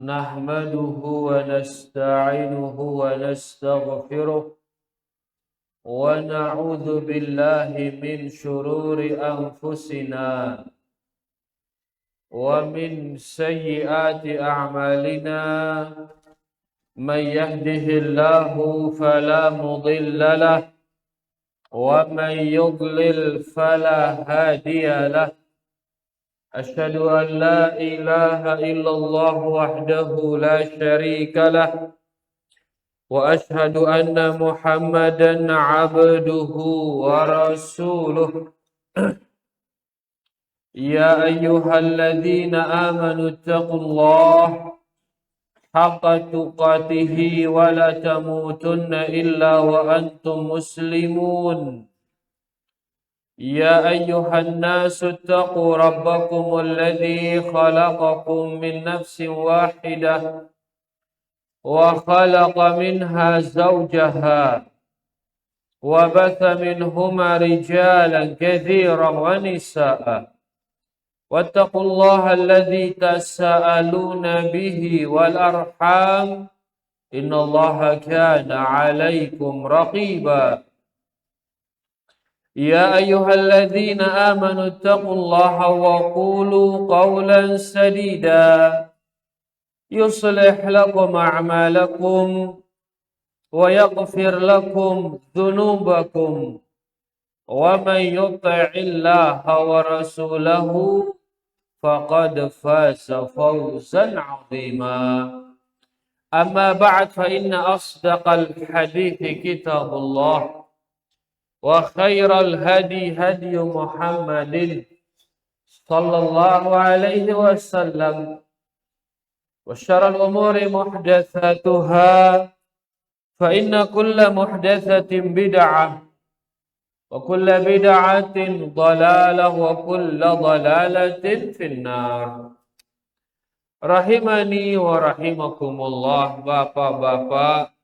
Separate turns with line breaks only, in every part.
نحمده ونستعينه ونستغفره ونعوذ بالله من شرور أنفسنا ومن سيئات أعمالنا من يهده الله فلا مضل له ومن يضلل فلا هادي له أشهد أن لا إله إلا الله وحده لا شريك له وأشهد أن محمدا عبده ورسوله يا أيها الذين آمنوا اتقوا الله حق تقاته ولا تموتن إلا وأنتم مسلمون يا أيها الناس اتقوا ربكم الذي خلقكم من نفس واحدة وخلق منها زوجها وبث منهما رجالا كثيرا ونساء واتقوا الله الذي تساءلون به والأرحام إن الله كان عليكم رقيبا يا أيها الذين آمنوا اتقوا الله وقولوا قولا سديدا يصلح لكم أعمالكم ويغفر لكم ذنوبكم ومن يطع الله ورسوله فقد فاز فوزا عظيما أما بعد فإن أصدق الحديث كتاب الله وخير الهدي هدي محمد صلى الله عليه وسلم وشر الأمور محدثاتها فإن كل محدثة بدعة وكل بدعة ضلالة وكل ضلالة في النار. Rahimani wa rahimakumullah, bapak-bapak,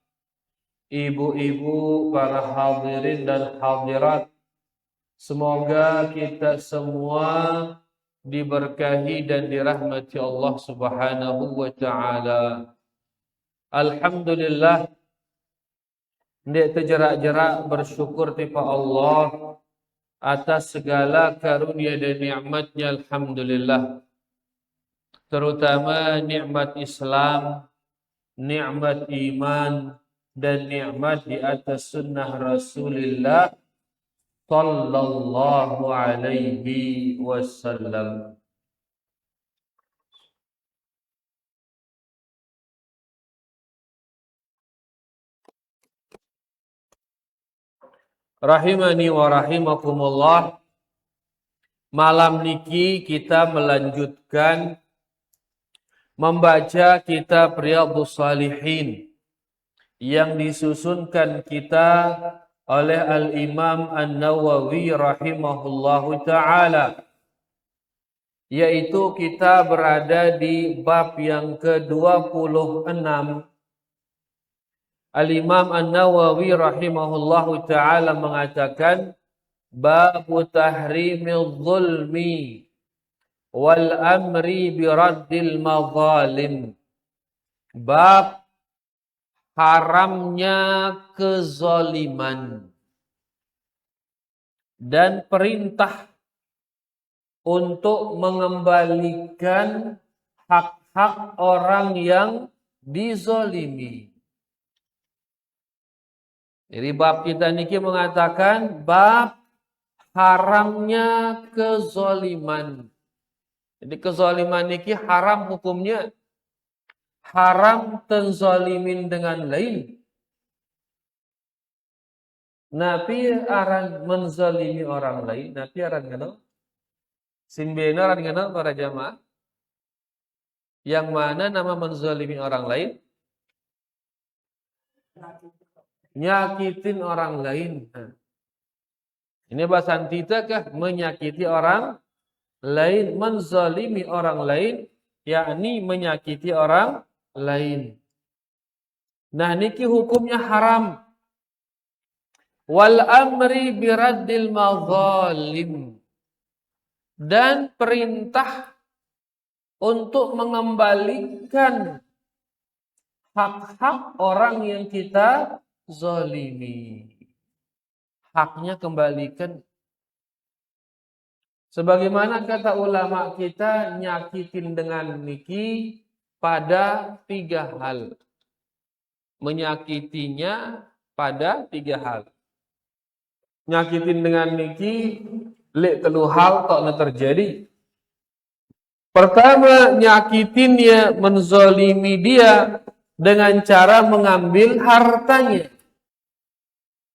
ibu-ibu, para hadirin dan hadirat, semoga kita semua diberkahi dan dirahmati Allah Subhanahu wa taala. Alhamdulillah, ndik terjerak-jerak bersyukur kepada Allah atas segala karunia dan nikmatnya. Alhamdulillah, terutama nikmat Islam, nikmat iman, dan nikmat di atas sunnah Rasulullah sallallahu alaihi wasallam. Rahimani wa rahimakumullah, malam niki kita melanjutkan membaca kitab Riyadhus Shalihin yang disusunkan kita oleh Al-Imam An-Nawawi rahimahullahu ta'ala, yaitu kita berada di bab yang ke-26. Al-Imam An-Nawawi rahimahullahu ta'ala mengatakan babu tahrimil zulmi wal amri biraddil mazalim, bab haramnya kezaliman dan perintah untuk mengembalikan hak-hak orang yang dizalimi. Jadi bab kita niki mengatakan bab haramnya kezaliman. Jadi kezaliman niki haram hukumnya. Haram tenzalimin dengan lain. Nabi aran menzalimi orang lain. Nabi aran ngano? Simbena aran ngano para jamaah? Yang mana nama menzalimi orang lain? Nyakitin orang lain. Ini bahasa kita kah? Menyakiti orang lain, menzalimi orang lain, yakni menyakiti orang lain. Nah, niki hukumnya haram. Wal amri biraddil mazalim, dan perintah untuk mengembalikan hak-hak orang yang kita zalimi. Haknya kembalikan. Sebagaimana kata ulama kita, nyakitin dengan niki pada 3 hal. Menyakitinya pada 3 hal. Nyakitin dengan niki lek 3 hal tak terjadi. Pertama, nyakitinnya, menzalimi dia dengan cara mengambil hartanya.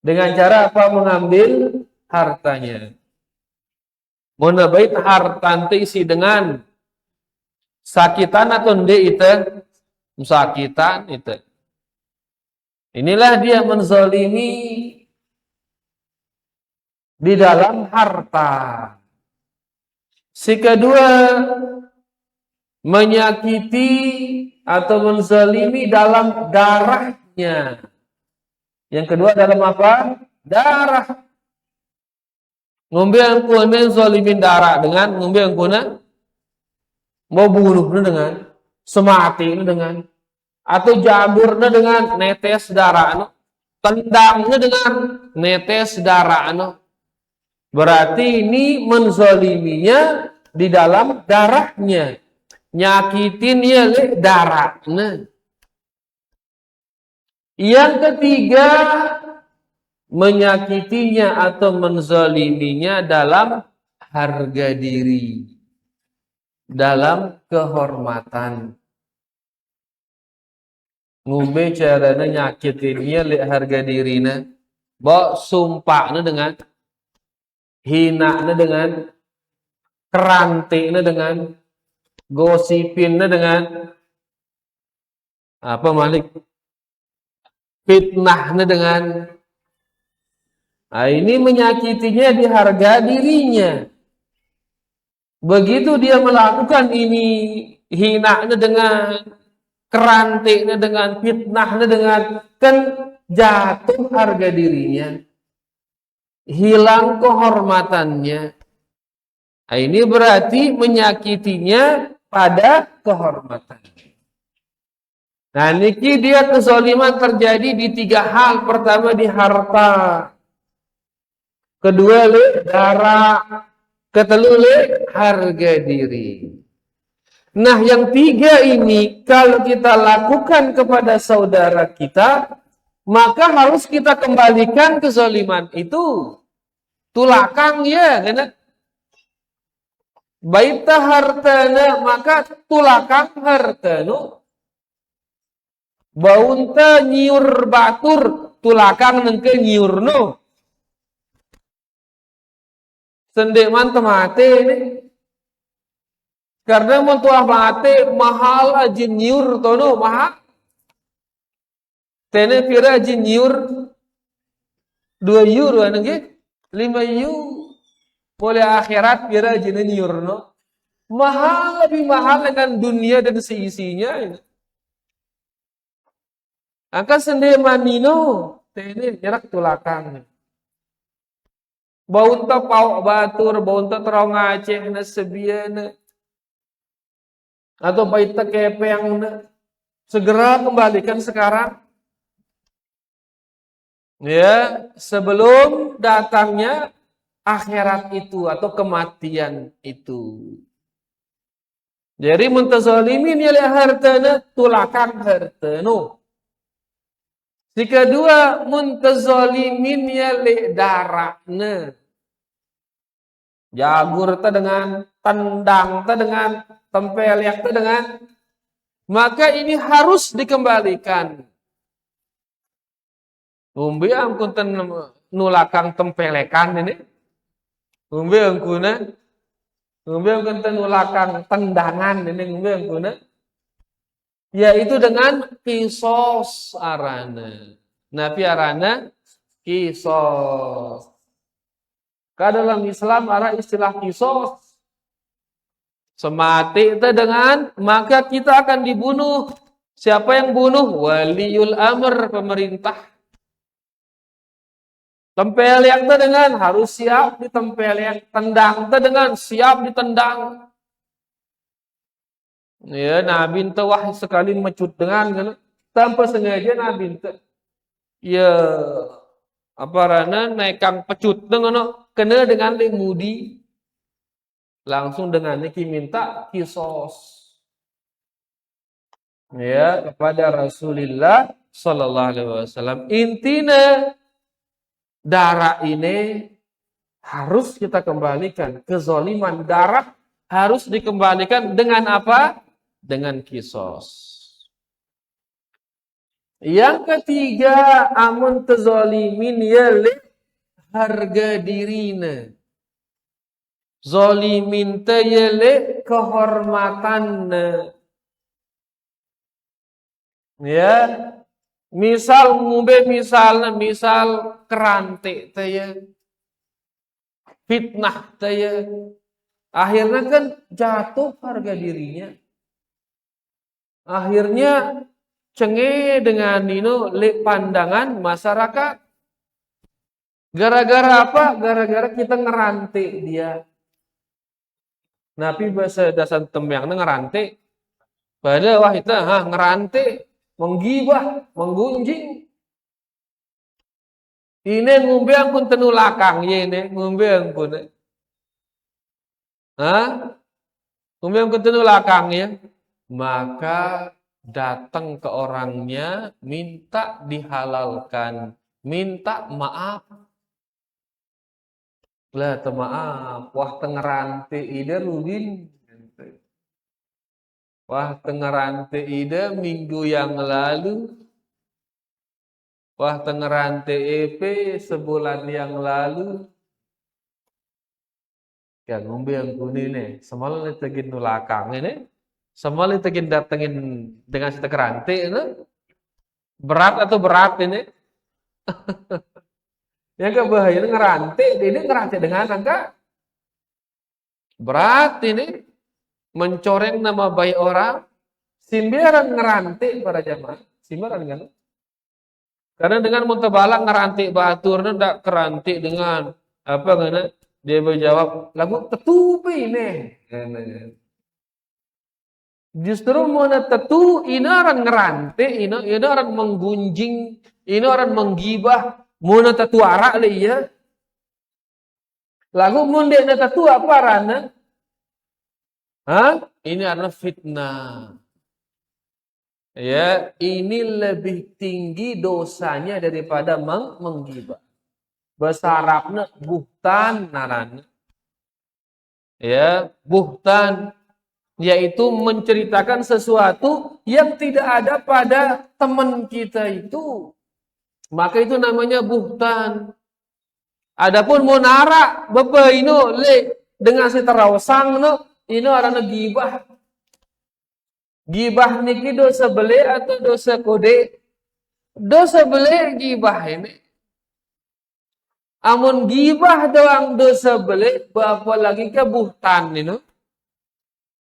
Dengan cara apa? Mengambil hartanya. Mana baik hartante isi dengan sakitan atau ende itu? Sakitan itu. Inilah dia menzalimi di dalam harta. Si kedua, menyakiti atau menzalimi dalam darahnya. Yang kedua dalam apa? Darah. Ngombe angkuna zalimin darah dengan ngombe angkuna mau bunuhnya dengan sematinya dengan atau jaburnya dengan netes darah, tendangnya dengan netes darah. Berarti ini menzaliminya di dalam darahnya. Nyakitin ya darahnya. Yang ketiga, menyakitinya atau menzaliminya dalam harga diri, dalam kehormatan. Ngombe caranya nyakitinnya le harga dirina, bawa sumpahnya dengan hinanya dengan kerantiknya dengan gosipinnya dengan apa Malik? Fitnahnya dengan ini menyakitinya di harga dirinya. Begitu dia melakukan ini, hinanya dengan kerantiknya dengan fitnahnya dengan kan jatuh harga dirinya, hilang kehormatannya. Ini berarti menyakitinya pada kehormatan. Nah, niki dia kezaliman terjadi di 3 hal. Pertama di harta, kedua le darah, ketiga le harga diri. Nah, yang 3 ini kalau kita lakukan kepada saudara kita, maka harus kita kembalikan kezaliman itu. Tulakang ya, kan? Baita hartana, maka tulakang hartanu. Baunta nyiur batur, tulakang nengke nyiurno. Sendeman temate ini. Karena mentuah mate mahal aja nyiur tono mahal. Tene pira aja nyiur 2 euro nengke 5 euro. Boleh akhirat pira aja nyiurno. Mahal, lebih mahal dengan dunia dan seisinya ini. Angka sendeman nino, tene nyerak tulakang. Baunta pau batur, baunta terong Aceh na sebiana. Atau baita kepeng na. Segera kembalikan sekarang. Ya, sebelum datangnya akhirat itu atau kematian itu. Jadi muntazalimin ya hartana tulakang hartanu. Si kedua, muntazalimin ya li darahna. Jagur ta dengan tendang ta dengan tempelek ta dengan, maka ini harus dikembalikan. Umbi angkun nulakang tempelekan ini. Umbi angkun nulakang tendangan ini umbi angkuna. Yaitu dengan kisos arana. Nabi arana kisos. Dalam Islam ada istilah kisos. Semati itu dengan maka kita akan dibunuh. Siapa yang bunuh? Waliul amr, pemerintah. Tempelek itu dengan harus siap ditempelek. Tendang itu dengan siap ditendang. Ya, Nabi tawah sekali mecut dengan kan. tanpa sengaja Nabi ya apa rana naikang pecut ngono kena dengan lemudi langsung dengan niki minta kisos ya kepada Rasulullah sallallahu alaihi wasallam. Intinya darah ini harus kita kembalikan. Kezaliman darah harus dikembalikan dengan apa? Dengan kisos. Yang ketiga, amun tezalimin yali harga dirina. Zalimin tayele kehormatan. Ya, misal misal kerantik taya fitnah taya akhirnya kan jatuh harga dirinya. Akhirnya cenge dengan pandangan masyarakat. Gara-gara apa? Gara-gara kita ngerantik dia. Nabi bahasa dasar temyang ngerantik. Pada wah itu ngerantik, menggibah, menggunjing. Ini ngumbe pun tenu lakang ini ngumbe pun. Ngumbe pun tenu lakang ya. Maka datang ke orangnya, minta dihalalkan, minta maaf. Lah maaf, wah tengerante ide rugin. Wah tengerante ide minggu yang lalu. Wah tengerante EP sebulan yang lalu. Ya ngombe yang kuni nih, semalam tegin nulakang ini. Semalam tegin datengin dengan setekerante ini. Berat atau berat ini? Yang kebahayaan ngerantik dengan angka berat ini mencoreng nama baik orang, simbiran ngerantik para jamaah, simbiran kan? Karena dengan muntabalak ngerantik batur ndak kerantik dengan apa ngana dia berjawab lagu tetupi ini. Justru mana tetu ini orang ngerantik, ini orang menggunjing, ini orang menggibah. Muna tatuara le iya. Lagu munde na tatu apa rana? Ini adalah fitnah. Ya, ini lebih tinggi dosanya daripada menggibah. Bahasa Arabna buhtan narana. Ya, buhtan yaitu menceritakan sesuatu yang tidak ada pada teman kita itu. Maka itu namanya buhtan. Adapun monara, bapa ino le dengan si terawasang no, ino arana gibah. Gibah niki dosa bele atau dosa kode? Dosa bele gibah ini. Amun gibah doang dosa bele, bapa lagi ke buhtan ino.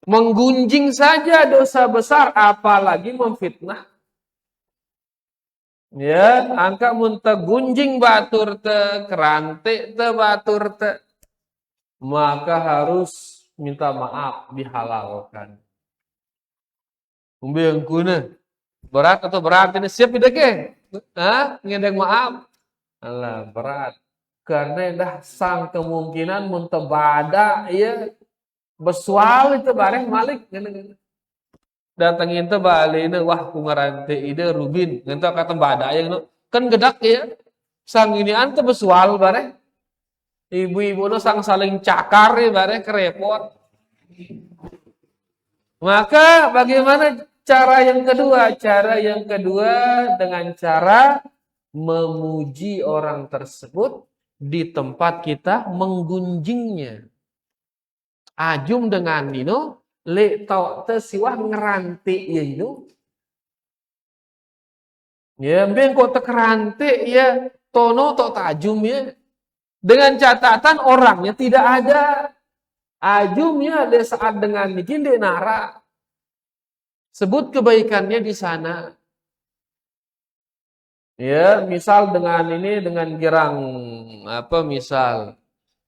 Menggunjing saja dosa besar, apalagi memfitnah. Ya, angka munta gunjing batur te, kerantik te batur te. Maka harus minta maaf, dihalalkan. Umbi kuna berat atau berat ini siap tidak ke? Ngedeng maaf. Alah, berat. Karena dah sang kemungkinan munta bada ya besual itu bareng malik datangin teh balena wah kungarante ide rubin ngento kata bada yang kan gedak ya sang ini ante besual bare ibu-ibu no sang saling cakar ya bare kerepot. Maka bagaimana cara yang kedua? Cara yang kedua dengan cara memuji orang tersebut di tempat kita menggunjingnya. Ajum dengan nino le tau tersiwah ngerantik ya itu. Ya, bengkok tekerantik ya, tono tok tajum ya. Dengan catatan orangnya tidak ada. Ajumnya ada saat dengan bikin dia nara. Sebut kebaikannya di sana. Ya, misal dengan ini dengan girang apa misal.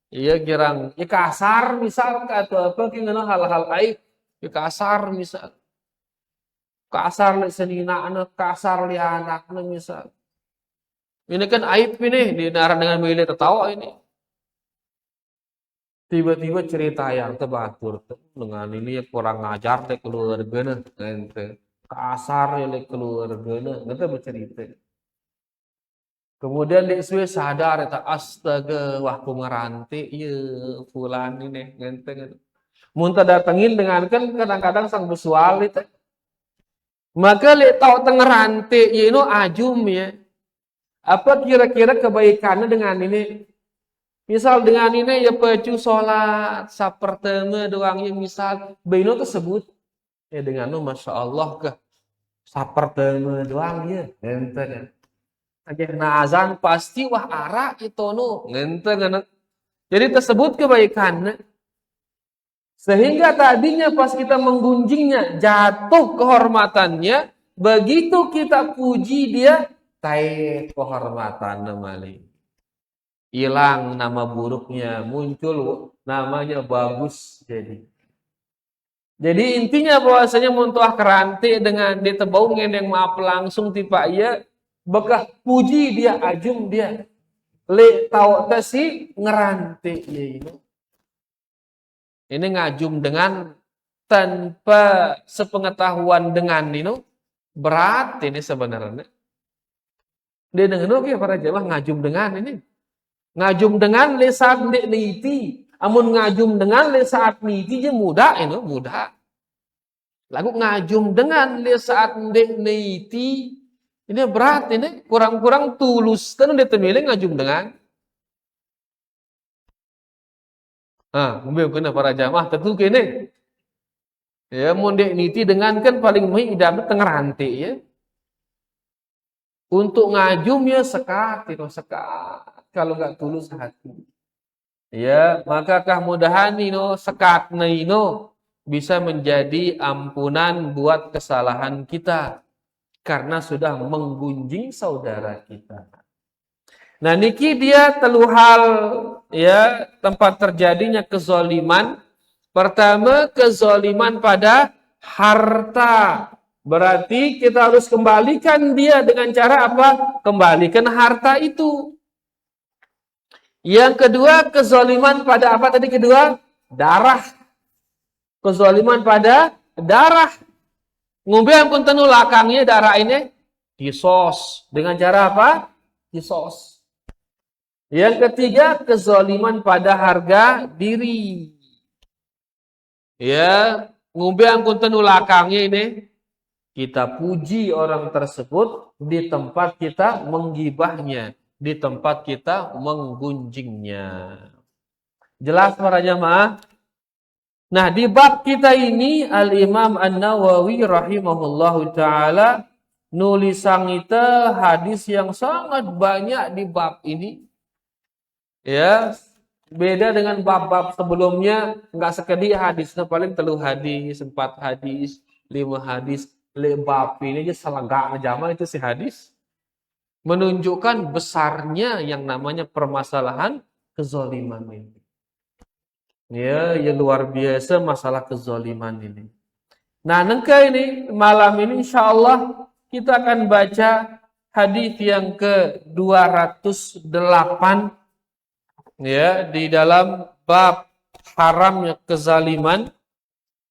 Iya girang, ya kasar misal atau apa kena hal-hal aib. Ya kasar misal. kasar li seninakna, kasar li anakna misal. Ini kan aib ini, dinaran dengan milik tertawa ini. Tiba-tiba cerita yang terbatur dengan ini ya kurang ngajar deh keluarganya, ente kasar ya keluarganya, ente bercerita. Kemudian dia sadar eta astaga wah ku ngaranti ieu fulan ini ente. Mun datengin dengan kan kadang-kadang sang besual itu. Maka li tahu tengeranti ieu ajum ya. Apa kira-kira kebaikannya dengan ini? Misal dengan ini ya pecu sholat saperteme doang ya misal beino tersebut ya dengan nu masya Allah ke saperteme doang ya ente kan. Akhirnya azan pasti wah ara itu nu ente kan. Jadi tersebut kebaikannya. Sehingga tadinya pas kita menggunjingnya jatuh kehormatannya, begitu kita puji dia taik kehormatan namanya. Hilang nama buruknya, muncul namanya bagus jadi intinya bahwasanya muntuah keranti dengan ditebaungin yang maaf langsung tipa iya bekah puji dia ajum dia le tau tesi ngeranti ya ini ngajum dengan tanpa sepengetahuan dengan ini berat ini sebenarnya dia dengan oke para jamaah ngajum dengan ini ngajum dengan le saat ndek niti amun ngajum dengan le saat niti je mudah ini mudah lagu ngajum dengan le saat ndek niti ini berat ini kurang-kurang tulus kan udah temile ngajum dengan mungkin kena para jamaah tentu kene ya mun ndek niti dengan kan paling muhi idam tengeranti ya untuk ngajum ya sekat itu sekat kalau nggak tulus hati. Ya, makakah mudahan ino sekat ino bisa menjadi ampunan buat kesalahan kita karena sudah menggunjing saudara kita. Nah, niki dia telu hal ya tempat terjadinya kezaliman. Pertama, kezaliman pada harta. Berarti kita harus kembalikan dia dengan cara apa? Kembalikan harta itu. Yang kedua, kezaliman pada apa tadi kedua? Darah. Kezaliman pada darah. Ngombe pun tenu lakangnya darah ini kisos. Dengan cara apa? Kisos. Yang ketiga, kezaliman pada harga diri. Ya, ngombe pun tenu lakangnya ini kita puji orang tersebut di tempat kita menggibahnya. Di tempat kita menggunjingnya. Jelas para jamaah? Nah, di bab kita ini Al-Imam An-Nawawi rahimahullahu ta'ala nulisang kita hadis yang sangat banyak di bab ini. Ya, beda dengan bab-bab sebelumnya, enggak sekedi hadisnya paling 3 hadis, 4 hadis, 5 hadis. Le bab ini aja selagak jamaah itu si hadis. Menunjukkan besarnya yang namanya permasalahan kezaliman ini. Ya luar biasa masalah kezaliman ini. Nah, nengka ini malam ini insyaallah kita akan baca hadis yang ke-208 ya di dalam bab haramnya kezaliman.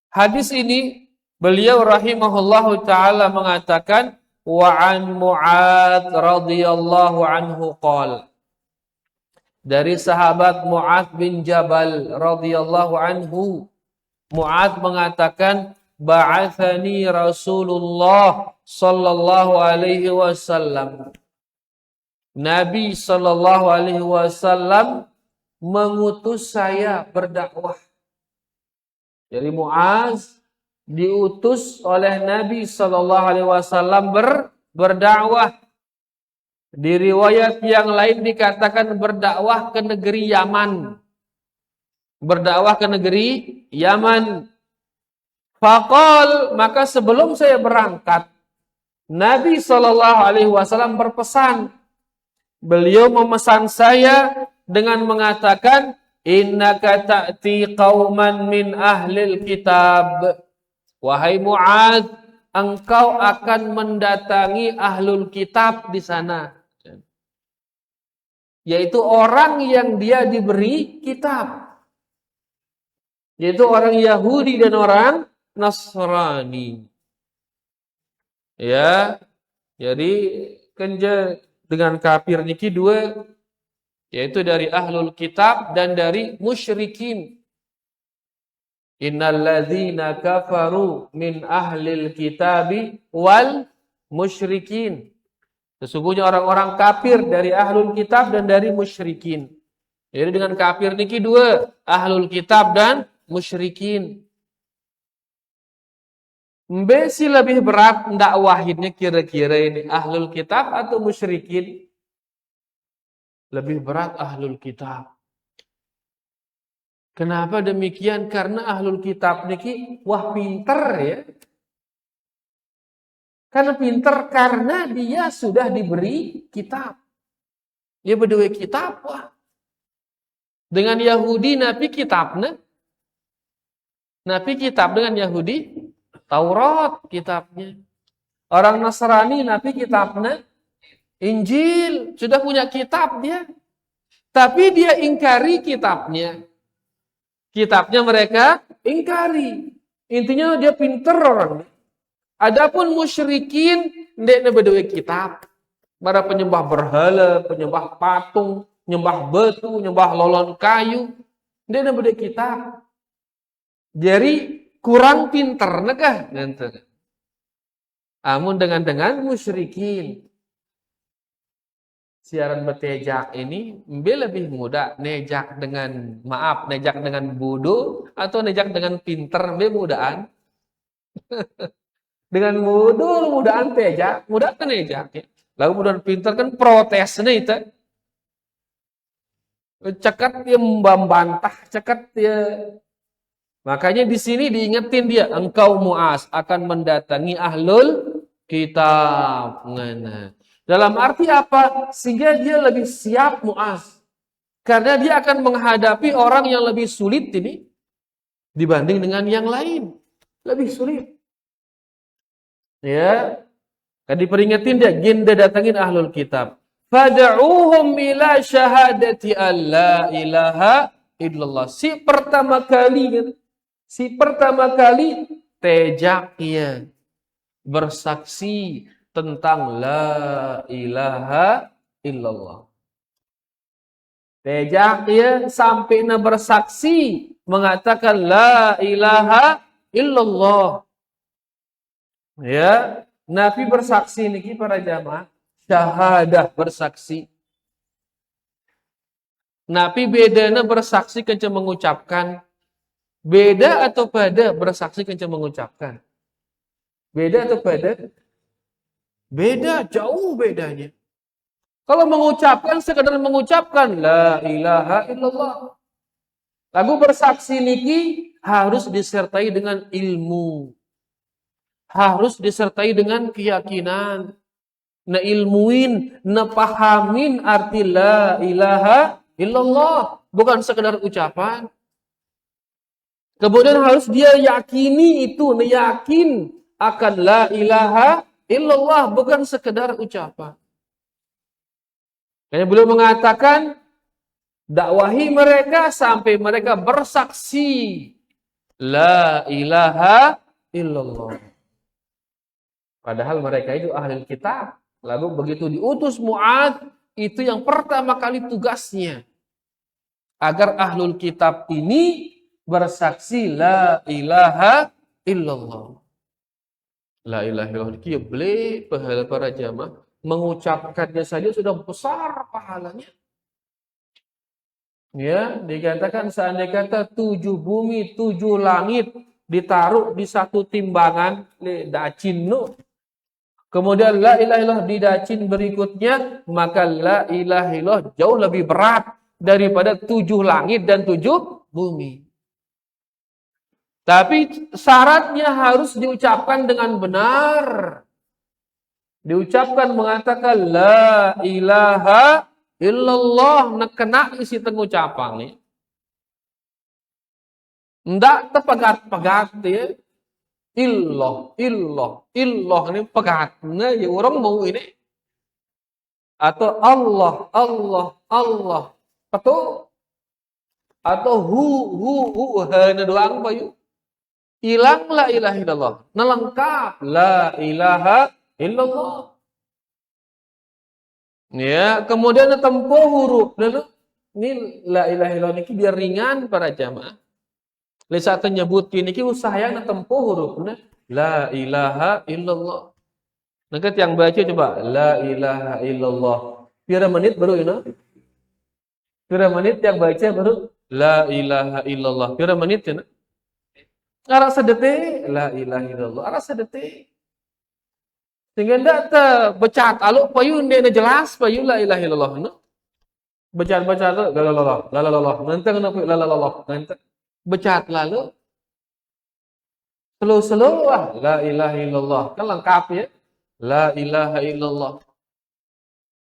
Hadis ini beliau rahimahullahu taala mengatakan وعن معاذ رضي الله عنه قال dari sahabat Mu'adz bin Jabal radhiyallahu anhu Mu'adz mengatakan ba'athani Rasulullah sallallahu alaihi wasallam Nabi sallallahu alaihi wasallam mengutus saya berdakwah. Jadi Mu'adz diutus oleh Nabi sallallahu alaihi wasallam berdakwah. Di riwayat yang lain dikatakan berdakwah ke negeri Yaman. Berdakwah ke negeri Yaman. Faqal, maka sebelum saya berangkat, Nabi sallallahu alaihi wasallam berpesan. Beliau memesan saya dengan mengatakan, "Innaka ta'ti qauman min ahlil kitab." Wahai Mu'adz, engkau akan mendatangi ahlul kitab di sana. Yaitu orang yang dia diberi kitab. Yaitu orang Yahudi dan orang Nasrani. Ya, jadi kenja dengan kafir niki dua, yaitu dari ahlul kitab dan dari musyrikin. Innal ladzina kafaru min ahlil kitabi wal musyrikin. Sesungguhnya orang-orang kafir dari ahlul kitab dan dari musyrikin. Jadi dengan kafir niki dua, ahlul kitab dan musyrikin. Mbesi lebih berat dakwahnya kira-kira ini ahlul kitab atau musyrikin? Lebih berat ahlul kitab. Kenapa demikian? Karena ahlul kitab niki wah pinter ya. Karena pinter karena dia sudah diberi kitab. Dia berdua kitab wah. Dengan Yahudi nabi kitabnya. Nabi kitab dengan Yahudi Taurat kitabnya. Orang Nasrani nabi kitabnya Injil, sudah punya kitab dia. Tapi dia ingkari kitabnya. Kitabnya mereka ingkari. Intinya dia pinter orang. Adapun musyrikin ndekne berdua kitab. Para penyembah berhala, penyembah patung, nyembah batu, nyembah lolon kayu, ndekne berdua kitab. Jadi kurang pinter nekah nanti. Amun dengan musyrikin. Siaran betejak ini lebih mudah nejak dengan nejak dengan bodoh atau nejak dengan pinter mudahan. Dengan mudahan tejak, mudah kan nejak ya. Lalu mudahan pinter kan protesnya itu. Cekat dia membantah, cekat dia. Makanya di sini diingetin dia, engkau Mu'az akan mendatangi ahlul kitab. Dalam arti apa? Sehingga dia lebih siap Mu'az. Karena dia akan menghadapi orang yang lebih sulit ini dibanding dengan yang lain. Lebih sulit. Ya. Kan diperingatin dia, ginda datangin ahlul kitab. Fad'uhum ila syahadati alla ilaha illallah. Si pertama kali tejak ia bersaksi tentang la ilaha illallah. Tejak ia sampai bersaksi mengatakan la ilaha illallah. Ya, Nabi bersaksi niki para jamaah, syahadah bersaksi. Nabi bedana bersaksi kencang mengucapkan. Beda atau pada bersaksi kencang mengucapkan? Beda atau pada? Beda, jauh bedanya. Kalau mengucapkan, sekadar mengucapkan la ilaha illallah. Lagu bersaksi niki harus disertai dengan ilmu. Harus disertai dengan keyakinan. Na ilmuin, na pahamin arti la ilaha illallah. Bukan sekadar ucapan. Kemudian harus dia yakini itu, yakin akan la ilaha illallah, bukan sekedar ucapan. Karena beliau mengatakan, dakwahi mereka sampai mereka bersaksi la ilaha illallah. Padahal mereka itu ahli kitab. Lalu begitu diutus Mu'adz, itu yang pertama kali tugasnya. Agar ahlul kitab ini bersaksi la ilaha illallah. La ilaha illallah. Kia boleh pahala para jamaah. Mengucapkannya saja sudah besar pahalanya. Ya, dikatakan seandainya kata 7 bumi, 7 langit ditaruh di satu timbangan, dacin no. Kemudian la ilaha illallah di dacin berikutnya, maka la ilaha illallah jauh lebih berat daripada 7 langit dan 7 bumi. Tapi syaratnya harus diucapkan dengan benar. Diucapkan mengatakan la ilaha illallah, nekena isi tengucapan nih. Ndak tepegat-pegat ya. illah ini pegatnya ya orang mau ini atau Allah atau hu hanya doang payu hilang la ilaha illallah nah lengkap la ilaha illallah ya kemudian tempuh huruf lalu ini la ilaha illallah ini biar ringan para jamaah saat nyebut ini usahanya tempuh hurufnya la ilaha illallah. Nanti yang baca coba la ilaha illallah. Pira menit baru ini? Pira menit yang baca baru la ilaha illallah. Pira menit ya? Arah sedetik la ilaha illallah. Arah sedetik. Sehingga ndak becat alu payu ndek jelas payu la ilaha illallah. Becat la la nanti kenapa la nanti becat lalu slow la ilaha illallah kan lengkap ya la ilaha illallah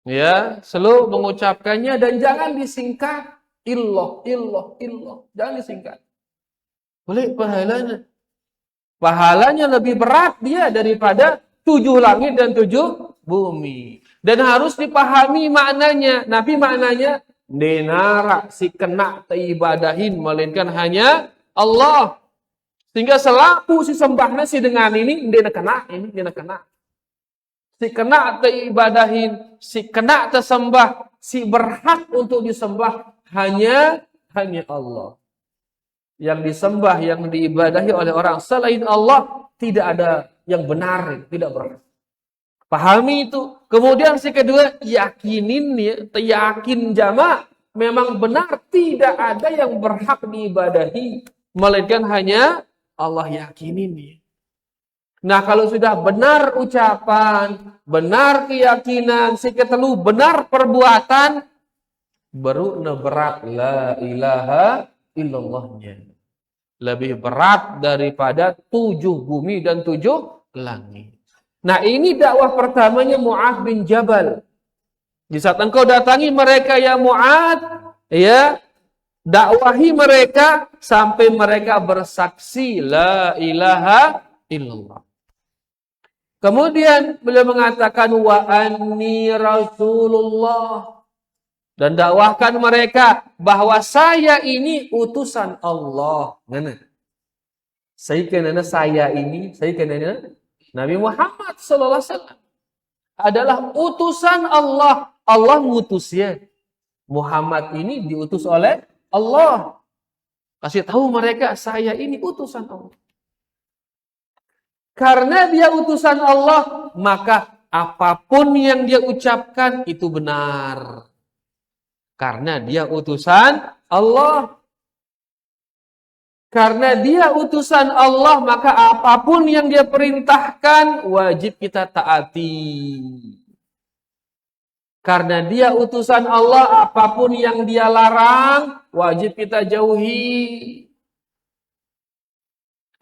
ya slow mengucapkannya dan jangan disingkat illah jangan disingkat boleh pahalanya lebih berat dia daripada 7 langit dan 7 bumi dan harus dipahami maknanya Nabi maknanya denara si kena teibadahin melainkan hanya Allah sehingga selaku si sembahnya si dengan ini dia kena si kena teibadahin si kena tersembah si berhak untuk disembah hanya Allah yang disembah yang diibadahi oleh orang selain Allah tidak ada yang benar tidak berhak pahami itu. Kemudian si kedua, yakinin ya, yakin jama' memang benar tidak ada yang berhak diibadahi melainkan hanya Allah yakinin ya. Nah, kalau sudah benar ucapan, benar keyakinan, si ketelu benar perbuatan baru berat la ilaha illallahnya. Lebih berat daripada 7 bumi dan 7 langit. Nah ini dakwah pertamanya Mu'adz bin Jabal. Di saat engkau datangi mereka ya Mu'adz, ya dakwahi mereka sampai mereka bersaksi la ilaha illallah. Kemudian beliau mengatakan wa anni rasulullah dan dakwahkan mereka bahwa saya ini utusan Allah. Mana? Saya ini Nabi Muhammad sallallahu alaihi wasallam adalah utusan Allah. Allah ngutusnya. Muhammad ini diutus oleh Allah. Kasih tahu mereka saya ini utusan Allah. Karena dia utusan Allah, maka apapun yang dia ucapkan itu benar. Karena dia utusan Allah. Karena dia utusan Allah, maka apapun yang dia perintahkan, wajib kita taati. Karena dia utusan Allah, apapun yang dia larang, wajib kita jauhi.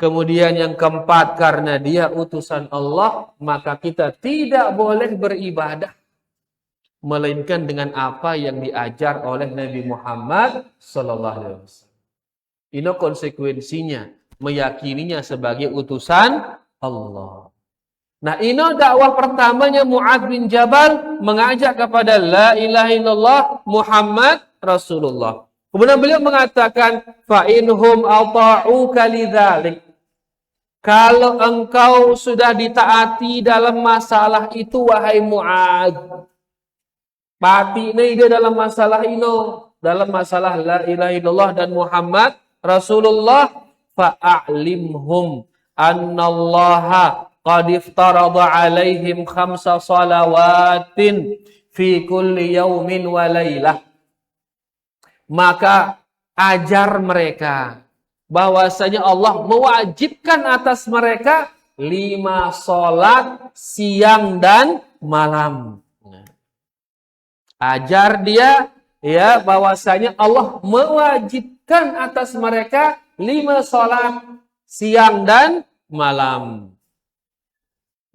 Kemudian yang keempat, karena dia utusan Allah, maka kita tidak boleh beribadah. Melainkan dengan apa yang diajar oleh Nabi Muhammad sallallahu alaihi wasallam. Ini konsekuensinya, meyakininya sebagai utusan Allah. Nah, ini dakwah pertamanya Mu'adz bin Jabal mengajak kepada la ilaha illallah Muhammad Rasulullah. Kemudian beliau mengatakan, fa inhum ata'uka lidzalik. Kalau engkau sudah ditaati dalam masalah itu wahai Mu'adz. Pati ini dia dalam masalah ini, dalam masalah la ilaha illallah dan Muhammad Rasulullah, fa'alimhum annallaha qad iftarada alaihim 5 salawatin fi kulli yaumin wa lailah. Maka ajar mereka bahwasanya Allah mewajibkan atas mereka 5 salat siang dan malam. Ajar dia ya bahwasanya Allah mewajibkan atas mereka 5 salat siang dan malam.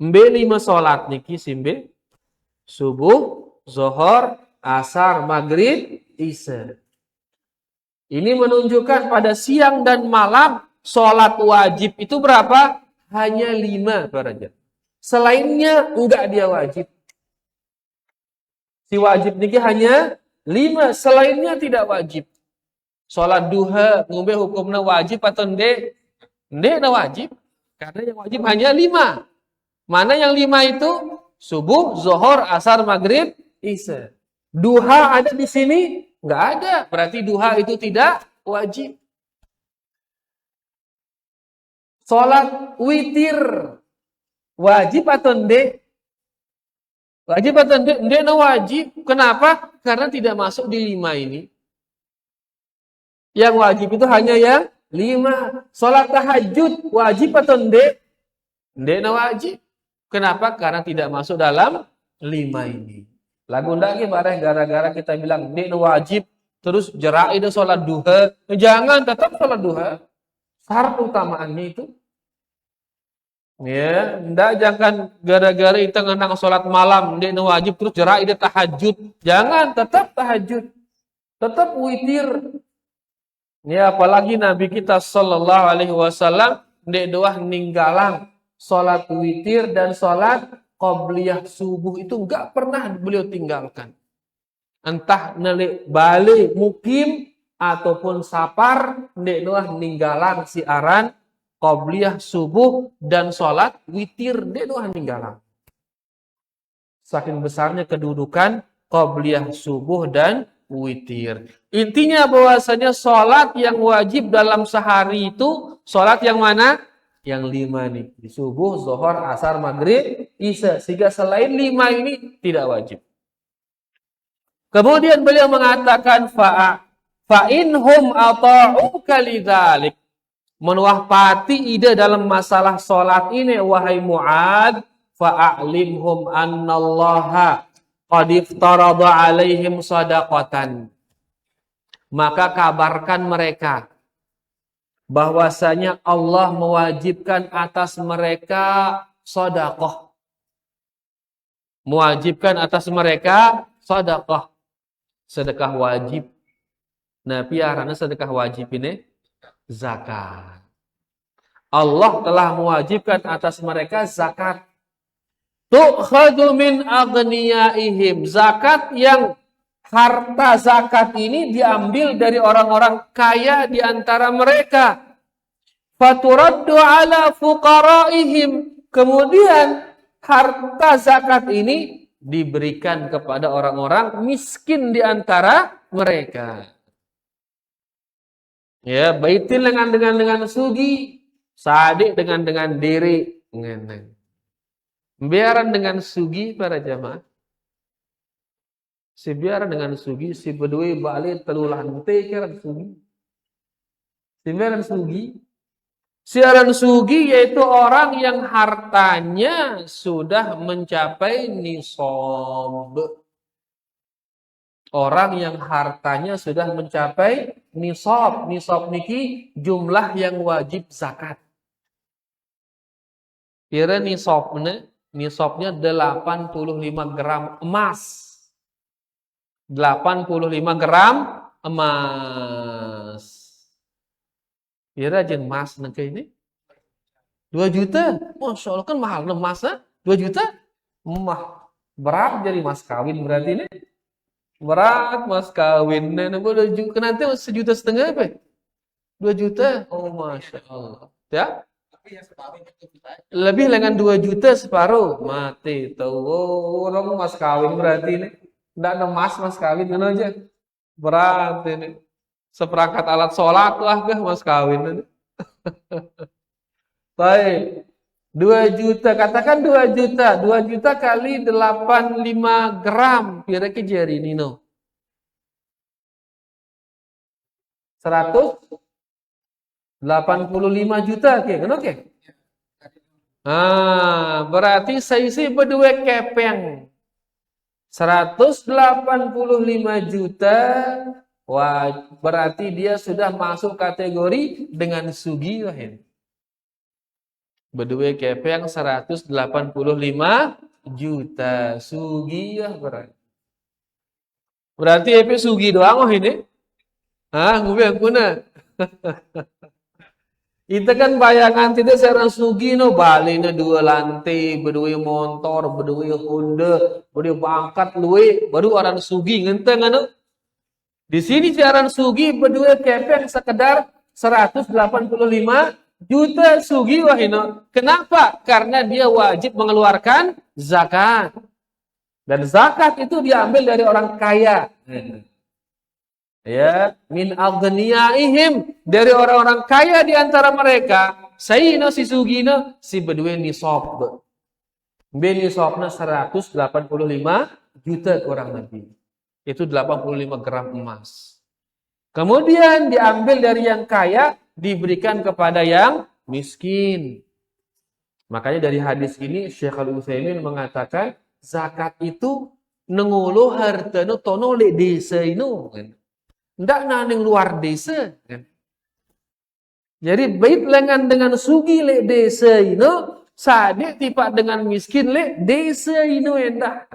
Mbe 5 salat niki simbe subuh, zuhur, asar, maghrib, isya. Ini menunjukkan pada siang dan malam salat wajib itu berapa? hanya 5 para jamaah. Selainnya enggak dia wajib. Si wajib niki hanya 5, selainnya tidak wajib. Salat duha ngombe hukumna wajib atau ndek? Ndek na wajib. Karena yang wajib hanya 5. Mana yang 5 itu? Subuh, zuhur, asar, maghrib, isya. Duha ada di sini? Enggak ada. Berarti duha itu tidak wajib. Salat witir wajib atau ndek? Wajib atau ndek? Ndek na wajib. Kenapa? Karena tidak masuk di 5 ini. Yang wajib itu hanya yang 5. Salat tahajud wajib atau ndek? Ndek na wajib. Kenapa? Karena tidak masuk dalam 5 ini. Lagu ndak ge bareng gara-gara kita bilang ndek na wajib, terus jerak itu salat duha. Jangan, tetap salat duha. Syarat utamaannya itu. Ya, ndak jangan gara-gara kita ngenang salat malam ndek na wajib terus jerak itu tahajud. Jangan, tetap tahajud. Tetap witir. Ya, apalagi Nabi kita sallallahu alaihi wasallam ndek doah ninggalang salat witir dan salat qabliyah subuh itu enggak pernah beliau tinggalkan. Entah balik mukim ataupun sapar, ndek doah ninggalang siaran qabliyah subuh dan salat witir, ndek doah ninggalang. Saking besarnya kedudukan qabliyah subuh dan witir. Intinya bahwasanya salat yang wajib dalam sehari itu salat yang mana? Yang 5 nih. Di subuh, zuhur, asar, maghrib, isya. Sehingga selain 5 ini tidak wajib. Kemudian beliau mengatakan fa'inhum ata'uka lidzalik. Menuahpati ide dalam masalah salat ini wahai Mu'ad, fa'alimhum annallaha qad iftarada 'alaihim shadaqatan. Maka kabarkan mereka bahwasanya Allah mewajibkan atas mereka sedekah. Mewajibkan atas mereka sedekah. Sedekah wajib. Nah, piarana sedekah wajib ini zakat. Allah telah mewajibkan atas mereka zakat. Tu'khadhu min aghniyaihim. Zakat yang harta zakat ini diambil dari orang-orang kaya di antara mereka. Faturaddu ala fuqaraihim. Kemudian harta zakat ini diberikan kepada orang-orang miskin di antara mereka. Ya, baitin dengan sugi, sadik dengan diri, ngeneng. Biaran dengan sugi para jamaah. Si biaran dengan sugi, si bedui balik telulah nte keran sugi. Si biaran sugi. Siaran sugi yaitu orang yang hartanya sudah mencapai nisab. Orang yang hartanya sudah mencapai nisab. Nisab niki jumlah yang wajib zakat. Kira nisabnya 85 gram emas. 85 gram emas. Kira jeung emas nengke ini 2 juta. Masya Allah kan mahal emas 2 juta. Mah berat jadi mas kawin berarti ini. Berat mas kawin. Nanti 1,5 juta apa? 2 juta. Oh Masya Allah. Ya? Lebih dengan 2 juta separuh. Mati tahu. Oh, orang mas kawin berarti ini. Tidak ada mas kawin kan aja. Berat ini. Seperangkat alat sholat lah ke mas kawin ini. Baik. 2 juta. Katakan 2 juta. 2 juta kali 85 gram. Kira-kira jari Nino. 185 juta. Oke. Berarti seisi berdua kepeng. 185 juta. Wah, berarti dia sudah masuk kategori dengan sugi. Berdua kepeng 185 juta. Sugi ya berarti. Berarti EP sugi doang ini. Ngubah kuna. Itu kan bayangan tidak seorang sugi no bali na dua lantai, berdua motor, berdua Honda, berdua bangkat luwe, baru orang sugi ngenteng anu. Di sini siaran sugi berdua kepeng sekedar 185 juta sugi wahino. Kenapa? Karena dia wajib mengeluarkan zakat. Dan zakat itu diambil dari orang kaya. Ya, min aghniyaihim, dari orang-orang kaya di antara mereka. Sayina si sugina si berdua nisab. Ben nisabna 185 juta kurang lebih. Itu 85 gram emas. Kemudian diambil dari yang kaya, diberikan kepada yang miskin. Makanya dari hadis ini Syekh Al-Utsaimin mengatakan zakat itu nengulu hartana tono lek desa ino. Ndak naning luar desa. Jadi bait lengan dengan sugi lek desa ino, sadik tipak dengan miskin lek desa ino endah.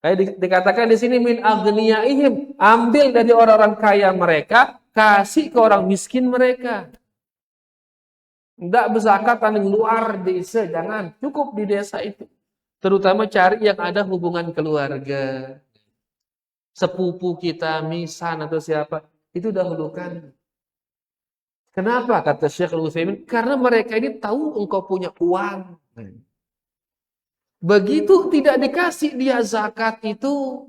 Kayak dikatakan di sini min aghniyaihim, ambil dari orang-orang kaya mereka, kasih ke orang miskin mereka. Ndak berzakat yang luar desa, jangan, cukup di desa itu. Terutama cari yang ada hubungan keluarga. Sepupu kita, misan atau siapa, itu dahulukan. Kenapa? Kata Syekh Al-Utsaimin, karena mereka ini tahu engkau punya uang. Begitu tidak dikasih dia zakat itu,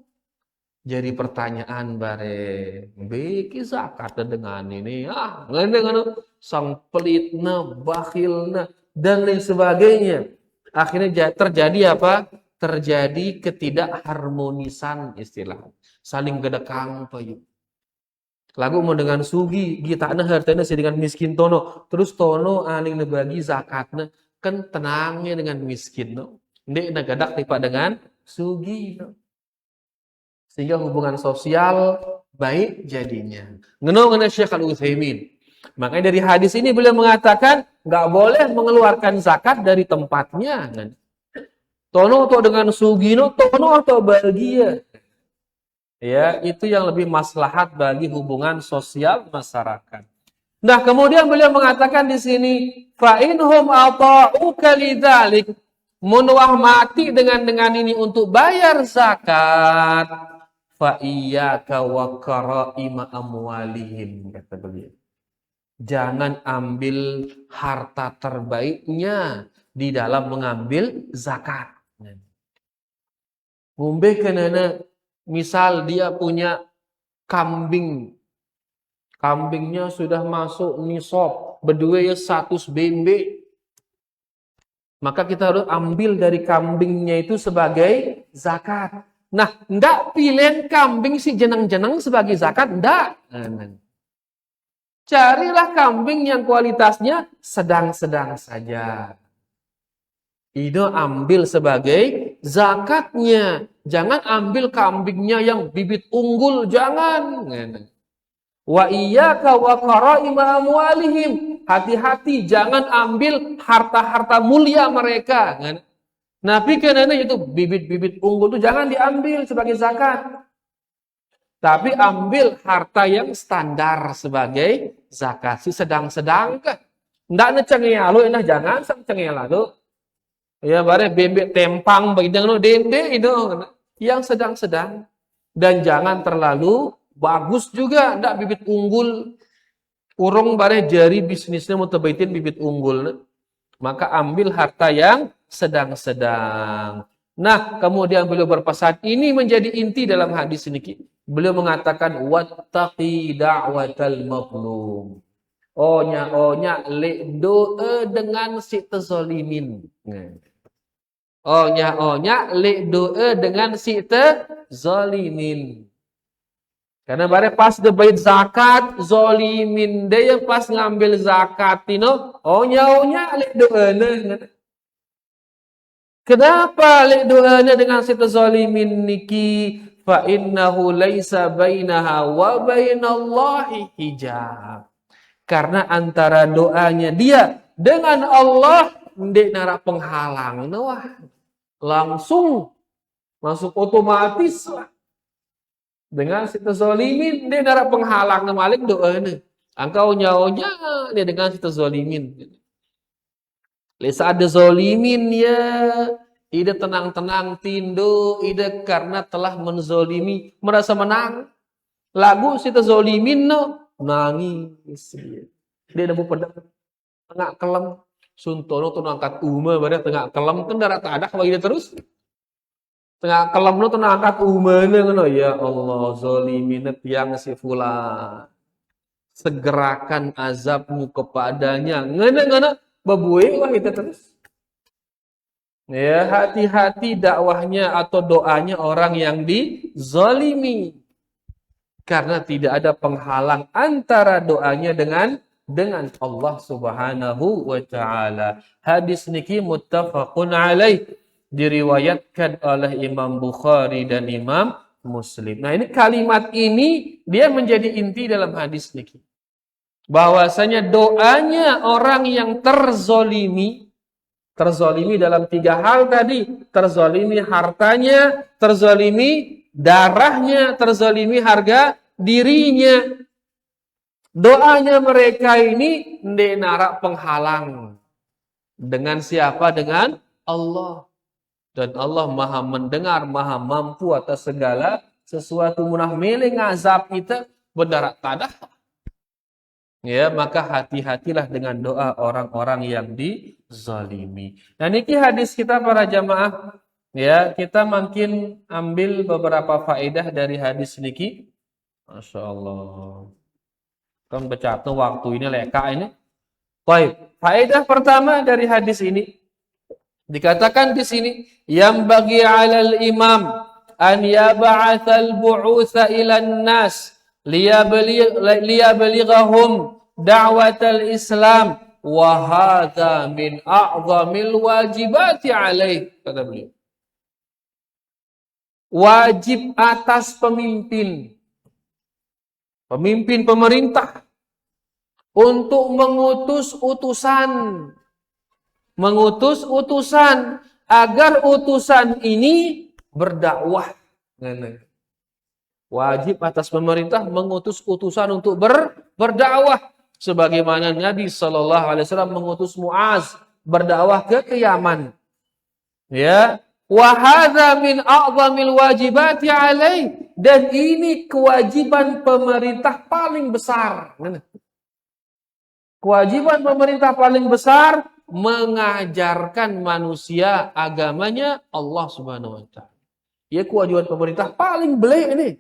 jadi pertanyaan bare, beki zakat dengan ini, dengan sang pelitna, bakhilna, dan lain sebagainya. Akhirnya terjadi apa? Terjadi ketidakharmonisan istilah. Saling gedekang payu. Lagu mau dengan sugi, gitana hartana dengan miskin tono. Terus tono aning nebagi zakatna, kan tenangnya dengan miskin no. Ndek nagadak tipa dengan sugi no. Sehingga hubungan sosial baik jadinya. Ngena Syekh Al-Utsaimin. Makanya dari hadis ini beliau mengatakan nggak boleh mengeluarkan zakat dari tempatnya. Tono atau dengan sugino, tono atau bahagia. Ya, itu yang lebih maslahat bagi hubungan sosial masyarakat. Nah, kemudian beliau mengatakan di sini, fa inhum ata'uka lidzalik, menuah mati dengan ini untuk bayar zakat, fa iyyaka wa qara'ima amwalihim, kata beliau. Jangan ambil harta terbaiknya di dalam mengambil zakat. Ngombe kenana, misal dia punya kambing. Kambingnya sudah masuk nisab, berdua ya 100 bembe. Maka kita harus ambil dari kambingnya itu sebagai zakat. Nah, ndak pilih kambing si jeneng-jeneng sebagai zakat, ndak. Carilah kambing yang kualitasnya sedang-sedang saja. Itu ambil sebagai zakatnya. Jangan ambil kambingnya yang bibit unggul, jangan. Wa iyyaka wa qara'ima amwalihim. Hati-hati, jangan ambil harta-harta mulia mereka. Nabi kenana itu bibit-bibit unggul itu jangan diambil sebagai zakat. Tapi ambil harta yang standar sebagai zakat. Si sedang-sedang kah? Ndak necengelalu, nah jangan sang cengelalu. Ya, bare bebek tempang bagidang dende itu yang sedang-sedang. Dan jangan terlalu bagus juga, ndak bibit unggul. Urung bare jari bisnisnya mau terbaitin bibit unggul. Maka ambil harta yang sedang-sedang. Nah, kemudian beliau berpesan, ini menjadi inti dalam hadis ini. Beliau mengatakan wattaqi da'watal mazlum. Onya le doa dengan si tezalimin. Onya le doa dengan si tezalimin. Karena bare pas debait zakat zalimin dia pas ngambil zakat tino onya le doa. Kenapa le doanya dengan si tezalimin niki? Fa innahu laisa bainaha wa bainallahi hijab. Karena antara doanya dia dengan Allah ndek nara penghalang. Wah, langsung masuk otomatis lah. Dengan si tezalimin ndek nara penghalang malik doanya. Engkau nyaunya dia dengan kita zolimin. Lesa ada zolimin ya. Ida tenang-tenang tindo, ida karena telah menzolimi, merasa menang. Lagu kita zolimin no, nangis dia. Dia nemu pedang tengah kelam, suntono tuh angkat uma pada tengah kelam kan darah tadak bagi dia terus. Tengah kelam no tuh angkat uma ngono ya Allah zolimin yang si fulan. Segerakan azabmu kepadanya. Ngena babuwe wah kita terus. Ya, hati-hati dakwahnya atau doanya orang yang dizalimi. Karena tidak ada penghalang antara doanya dengan Allah Subhanahu wa taala. Hadis niki muttafaqun alaih, diriwayatkan oleh Imam Bukhari dan Imam Muslim. Nah, ini kalimat ini dia menjadi inti dalam hadis niki. Bahwasanya doanya orang yang terzolimi dalam 3 hal tadi, terzolimi hartanya, terzolimi darahnya, terzolimi harga dirinya. Doanya mereka ini narak penghalang. Dengan siapa? Dengan Allah. Dan Allah maha mendengar, maha mampu atas segala sesuatu. Munah milih ngazab kita berdarat tadah. Ya, maka hati-hatilah dengan doa orang-orang yang dizalimi. Dan ini hadis kita para jamaah. Ya, kita makin ambil beberapa faedah dari hadis niki. Masya Allah. Kan baca tuh waktu ini leka ini. Baik, faedah pertama dari hadis ini dikatakan di sini, yang bagi 'alal imam an yab'atsal bu'utsa ilan nas liyabalighahum da'watal Islam wa hadza min a'zamil wajibati alaih, kata beliau. Wajib atas pemimpin pemerintah untuk mengutus utusan agar utusan ini berdakwah. Wajib atas pemerintah mengutus utusan untuk berdakwah, sebagaimana Nabi Shallallahu Alaihi Wasallam mengutus Muaz berdakwah ke Yaman. Ya, wa hadza min a'zamil wajibati alaih, dan ini kewajiban pemerintah paling besar. Kewajiban pemerintah paling besar mengajarkan manusia agamanya Allah Subhanahu wa taala. Ya, kewajiban pemerintah paling belik ini.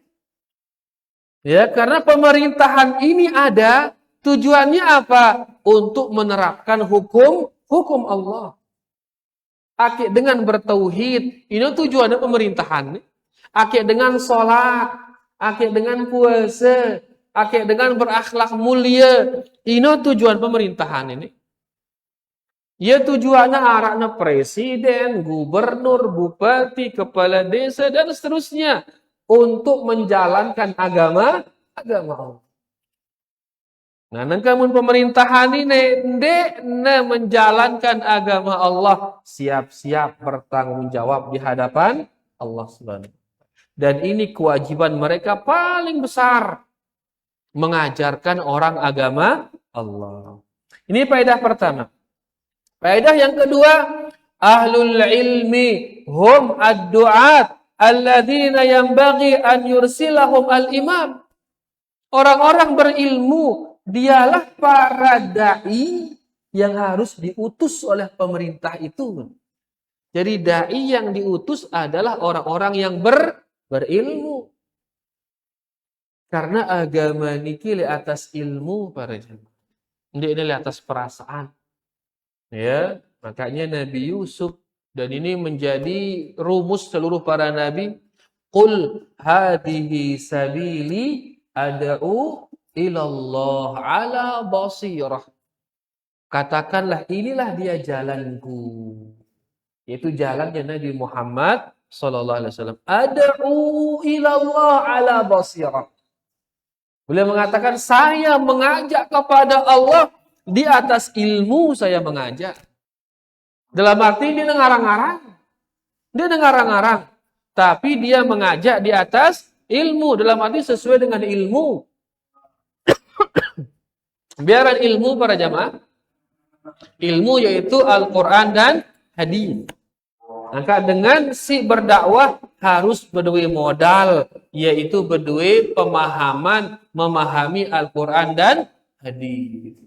Ya, karena pemerintahan ini ada tujuannya apa? Untuk menerapkan hukum Allah. Akik dengan bertauhid, ini tujuannya pemerintahan. Akik dengan sholat, akik dengan puasa, akik dengan berakhlak mulia, ini tujuan pemerintahan ini. Ya, tujuannya arahnya presiden, gubernur, bupati, kepala desa, dan seterusnya. Untuk menjalankan agama Allah. Nah, namun pemerintahan ini menjalankan agama Allah, siap-siap bertanggung jawab di hadapan Allah Subhanahu. Dan ini kewajiban mereka paling besar, mengajarkan orang agama Allah. Ini faedah pertama. Faedah yang kedua, ahlul ilmi hum ad-du'at alladzina yanbaghi an yursilahum al-imam. Orang-orang berilmu dialah para dai yang harus diutus oleh pemerintah itu. Jadi dai yang diutus adalah orang-orang yang berilmu. Karena agama niki li atas ilmu para jemaah. Ini li atas perasaan. Ya, makanya Nabi Yusuf, dan ini menjadi rumus seluruh para nabi, qul hadhihi sabili ad'u ilallah ala basirah. Katakanlah inilah dia jalanku, yaitu jalannya Nabi Muhammad sallallahu alaihi wasallam. Ad'u ilallah ala basirah. Beliau mengatakan, saya mengajak kepada Allah di atas ilmu, saya mengajak. Dalam arti dia ngarang-ngarang. Tapi dia mengajak di atas ilmu. Dalam arti sesuai dengan ilmu. Biaran ilmu para jamaah. Ilmu yaitu Al-Quran dan hadis. Maka dengan si berdakwah harus berdua modal, yaitu berdua pemahaman, memahami Al-Quran dan hadis.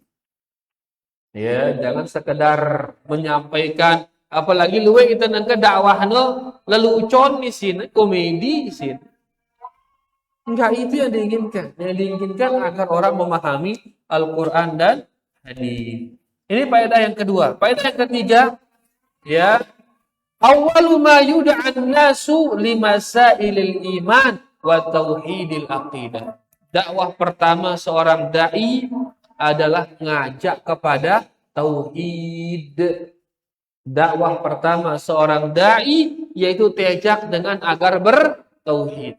Ya, jangan sekedar menyampaikan, apalagi luwe kita nangka dakwahno lelucon di sini, komedi di sini. Enggak, itu yang diinginkan. Yang diinginkan agar orang memahami Al-Quran dan hadis. Ini faedah yang kedua. Faedah yang ketiga, ya, awwalu ma yud'an nasu limasailil iman wa tauhidil aqidah. Dakwah pertama seorang dai adalah ngajak kepada tauhid. Dakwah pertama seorang dai yaitu diajak dengan agar bertauhid.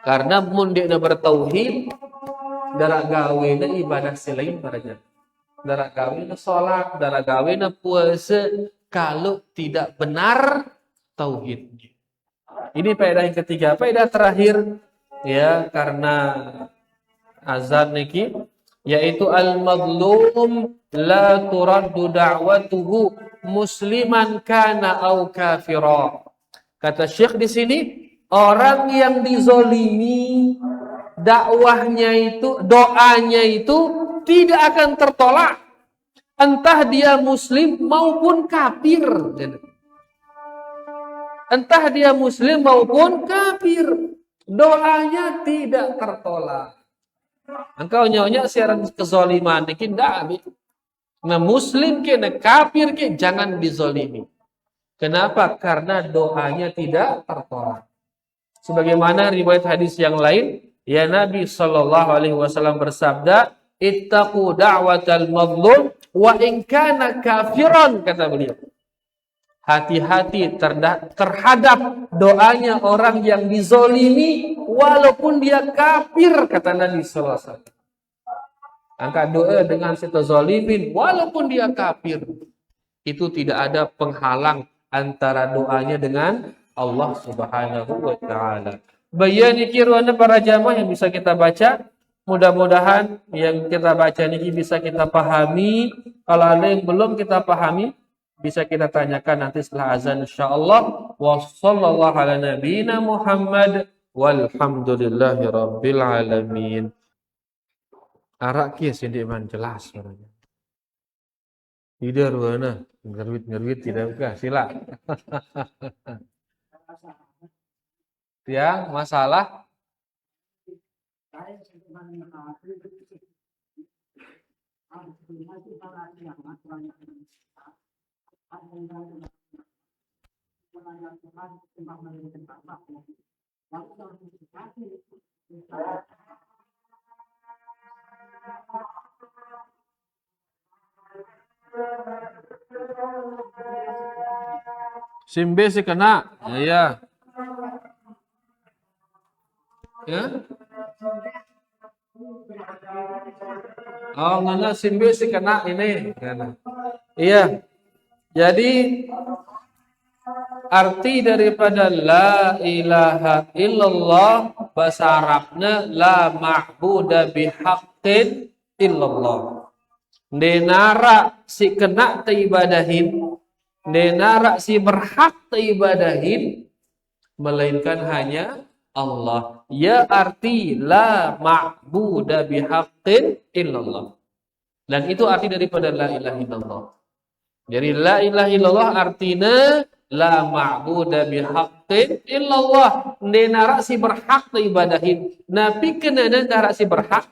Karena mun dia bertauhid, darak gawena ibadah selain para darak gawena sholat, darak gawena puasa, kalau tidak benar tauhidnya. Ini faedah yang ketiga. Faedah terakhir, ya, karena azan niki, yaitu al-mazlum la turaddu da'watuhu musliman kana au kafira. Kata Syekh di sini, orang yang dizolimi dakwahnya itu, doanya itu tidak akan tertolak, entah dia muslim maupun kafir. Entah dia muslim maupun kafir, doanya tidak tertolak. Engkau nyonya siaran kezoliman ini tidak. Nah, muslim ke, nah kafir ke, jangan dizolimi. Kenapa? Karena doanya tidak tertolak. Sebagaimana riwayat hadis yang lain, ya Nabi Shallallahu Alaihi Wasallam bersabda, ittaqu da'watal mazlum wa in kana kafiran, kata beliau. Hati-hati terhadap doanya orang yang dizolimi walaupun dia kafir, kata Nabi Sallallahu Alaihi Wasallam. Angkat doa dengan situ zolimin walaupun dia kafir, itu tidak ada penghalang antara doanya dengan Allah Subhanahu wa Ta'ala. Bayani kirwana para jamaah yang bisa kita baca. Mudah-mudahan yang kita baca ini bisa kita pahami. Kalau ada yang belum kita pahami, bisa kita tanyakan nanti setelah azan insyaallah. Wassallallahu ala nabiyina Muhammad walhamdulillahi rabbil alamin. Arak kias yang diiman jelas orangnya. Tidak mana ngerwit tidak buka sila. Ya, masalah Simbe sih kena. Ya. Ya. Oh, ngana simbe sih kena ini. Iya. Jadi arti daripada la ilaha illallah bahasa Arabnya la ma'buda bihaqqin illallah. Denara si kena teibadahin, denara si berhak teibadahin, melainkan hanya Allah. Ya arti la ma'buda bihaqqin illallah. Dan itu arti daripada la ilaha illallah. Jadi la ilaha illallah artinya la ma'buda bihaqqin illallah. Denara si berhak teibadahin. Nabi kena denara si berhak.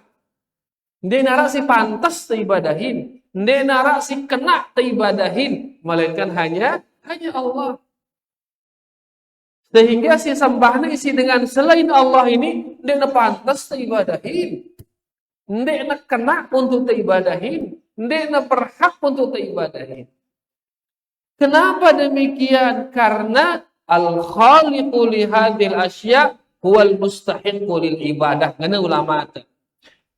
Denara si pantas teibadahin. Denara si kena teibadahin. Melainkan hanya Allah. Sehingga si sembahna isi dengan selain Allah ini, dia pantas teibadahin. Dia kena untuk teibadahin. Dia berhak untuk teibadahin. Kenapa demikian? Karena al-khaliqu li hadhil asya' huwal mustahiqqu lil ibadah. Ngana ulama itu.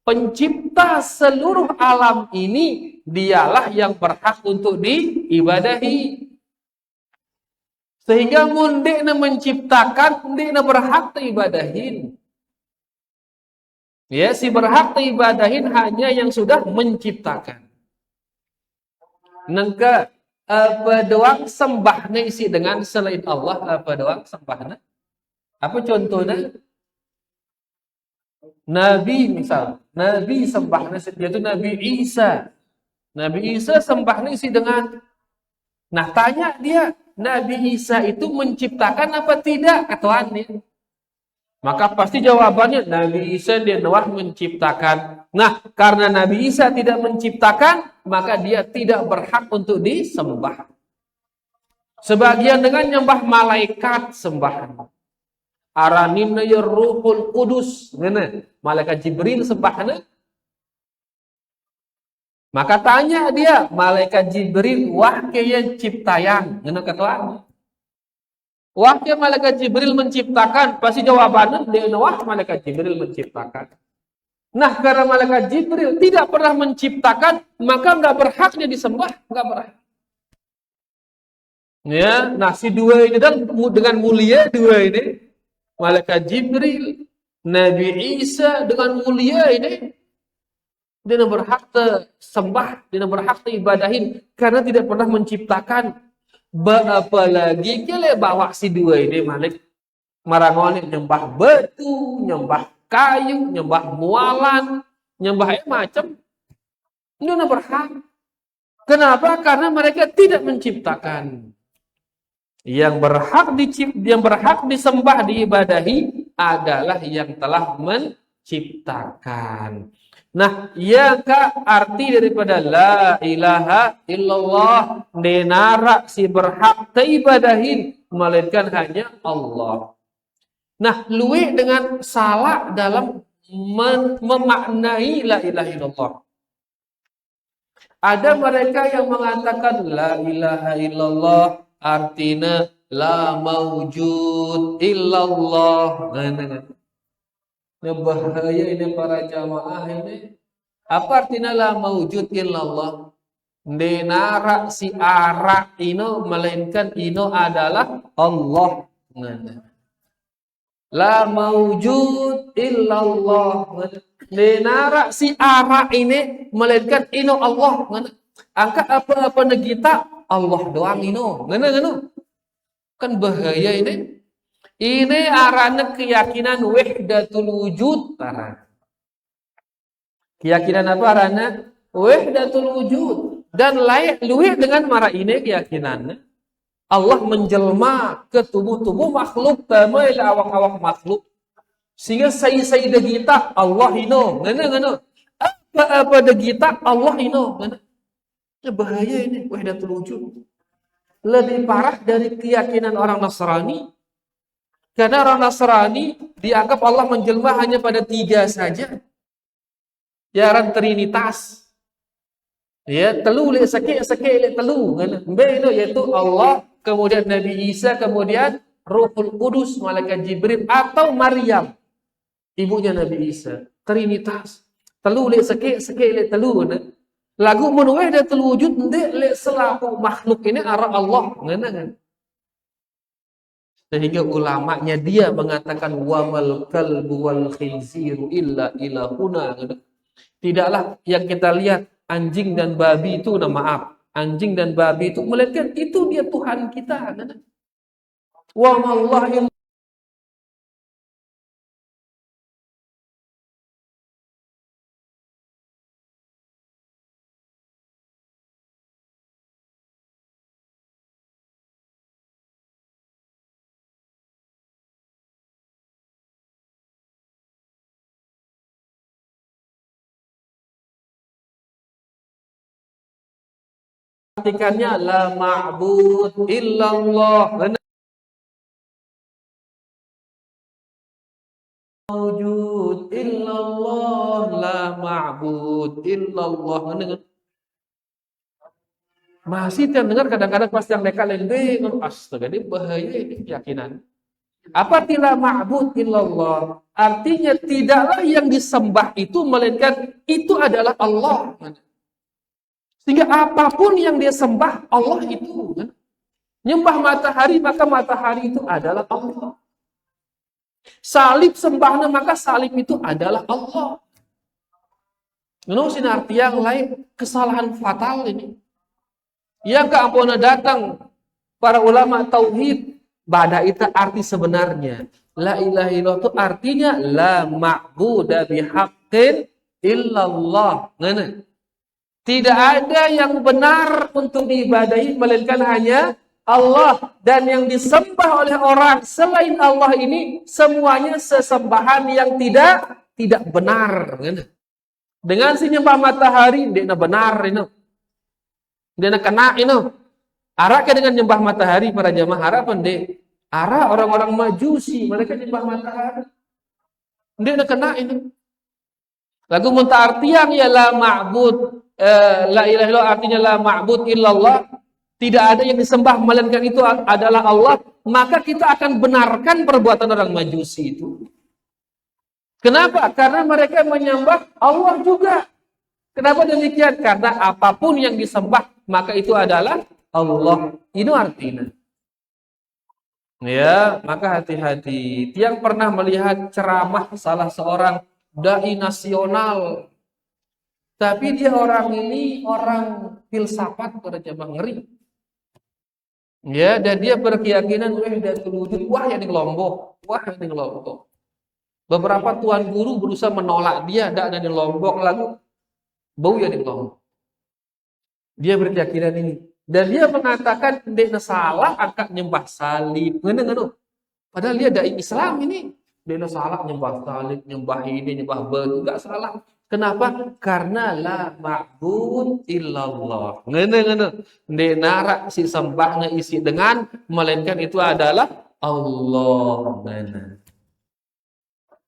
Pencipta seluruh alam ini dialah yang berhak untuk diibadahi. Sehingga mundekna menciptakan, mundekna berhak teibadahin. Ya, si berhak diibadahin hanya yang sudah menciptakan. Nengka apa doang sembahnya isi dengan selain Allah, apa doang sembahnya? Apa contohnya? Nabi misal, Nabi sembahnya yaitu Nabi Isa. Nabi Isa sembahnya isi dengan. Nah, tanya dia, Nabi Isa itu menciptakan apa tidak? Kataannya. Maka pasti jawabannya Nabi Isa dia telah menciptakan. Nah, karena Nabi Isa tidak menciptakan, maka dia tidak berhak untuk disembah. Sebagian dengan nyembah malaikat sembahan. Aranimna ya Ruhul Kudus, ngene. Malaikat Jibril sembahna. Maka tanya dia, malaikat Jibril wah kaya ciptayan, ngene kataannya. Wah kaya malaikat Jibril menciptakan, pasti jawabannya dia wah malaikat Jibril menciptakan. Nah, karena malaikat Jibril tidak pernah menciptakan, maka enggak berhak dia disembah, enggak berhak. Ya, nah si dua ini dan dengan mulia dua ini, malaikat Jibril, Nabi Isa dengan mulia ini, dia berhak sembah, dia berhak ibadahin karena tidak pernah menciptakan. Apalagi kele bawa si dua ini malik marangon nyembah batu, nyembah kayu, nyembah mualan, nyembah macam. Dia berhak. Kenapa? Karena mereka tidak menciptakan. Yang berhak disembah, diibadahi adalah yang telah menciptakan. Nah, ya kak arti daripada la ilaha illallah denara si berhak teibadahin melainkan hanya Allah. Nah, luwih dengan salah dalam memaknai la ilaha illallah. Ada mereka yang mengatakan la ilaha illallah artinya la maujud illallah. Nah, bahaya ini para jamaah ini. Apa artinya la maujud illallah? Denara si ara ino melainkan ino adalah Allah. La maujud illallah. Denara si ara ini melainkan ino Allah. Angka apa-apa negita Allah doang ino. Kan bahaya ini. Ini arana keyakinan wahdatul wujud. Keyakinan apa arana? Wahdatul wujud. Dan layak luwih dengan mara ini keyakinannya. Allah menjelma ke tubuh-tubuh makhluk. Tama ila awak-awak makhluk. Sehingga say-say dagita Allah ino. Apa dagita Allah ino. Bahaya ini wahdatul wujud. Lebih parah dari keyakinan orang Nasrani. Karena orang Nasrani dianggap Allah menjelma hanya pada 3 saja. Yaran Trinitas. Ya, telu le sake le telu. Beno yaitu Allah, kemudian Nabi Isa, kemudian Ruhul Kudus, malaikat Jibril atau Maryam, ibunya Nabi Isa. Trinitas. Telu le sake le telu. Lagu menuwe da telu wujud ndek le selaku makhluk ini arah Allah. Sehingga ulamanya dia mengatakan wamal kalbu wal khinziru illa ilahuna. Tidaklah yang kita lihat anjing dan babi itu, maaf, anjing dan babi itu melainkan itu dia Tuhan kita. Wa mallahi artikannya la ma'bud illallah. Wujud illallah, la ma'bud illallah. Masih yang dengar kadang-kadang pas yang mereka lendeng, astaga ini bahaya ini keyakinan. Apa artinya ma'bud illallah? Artinya tidaklah yang disembah itu melainkan itu adalah Allah. Sehingga apapun yang dia sembah Allah itu. Nyembah matahari maka matahari itu adalah Allah. Salib sembahna, maka salib itu adalah Allah. Menurut arti yang lain, kesalahan fatal ini. Yang keampuna datang para ulama tauhid, bada itu arti sebenarnya. La ilaha illallah itu artinya la ma'budu bihaqqin illallah. Ngana? Tidak ada yang benar untuk diibadahi melainkan hanya Allah, dan yang disembah oleh orang selain Allah ini semuanya sesembahan yang tidak benar. Ngana? Dengan si nyembah matahari, dia benar ini. Dia kena ini. Arah dengan nyembah matahari para jamaah harapan deh. Arah orang-orang majusi, mereka nyembah matahari. Dia kena ini. Lagu muntah artian ya la ma'bud, la ilaha illallah artinya la ma'bud illallah. Tidak ada yang disembah melainkan itu adalah Allah. Maka kita akan benarkan perbuatan orang majusi itu. Kenapa? Karena mereka menyembah Allah juga. Kenapa demikian? Karena apapun yang disembah, maka itu adalah Allah. Itu artinya. Ya, maka hati-hati. Tiang pernah melihat ceramah salah seorang dai nasional. Tapi dia orang ini orang filsafat, pada jamaah ngeri. Ya, dan dia berkeyakinan wah yang di Lombok, wah yang di Lombok. Beberapa tuan guru berusaha menolak dia, ada di Lombok, lalu bau ya di Lombok. Dia berkeyakinan ini. Dan dia mengatakan, dia salah angkat nyembah salib. Ngene. Padahal dia dai Islam ini. Dia salah nyembah salib, nyembah ini, nyembah batu. Enggak salah. Kenapa? Karena la ma'bud illallah. Ngene. Dia narak si sembahnya isi dengan, melainkan itu adalah Allah. Ngene.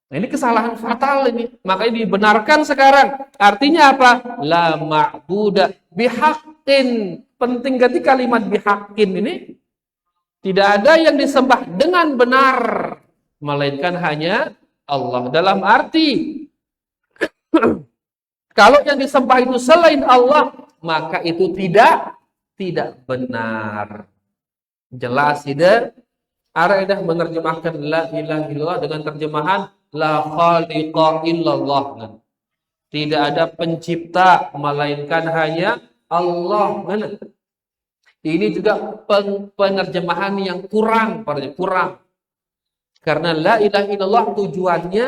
Nah, ini kesalahan fatal ini. Makanya dibenarkan sekarang. Artinya apa? La ma'buda bihaqqin. Penting ganti kalimat bihaqqin ini. Tidak ada yang disembah dengan benar. Melainkan hanya Allah. Dalam arti, kalau yang disembah itu selain Allah, maka itu tidak benar. Jelas tidak? Araidah menerjemahkan la ilaha illallah dengan terjemahan la khaliqa illallah. Tidak ada pencipta melainkan hanya Allah. Ini juga penerjemahan yang kurang. Karena la ilaha illallah tujuannya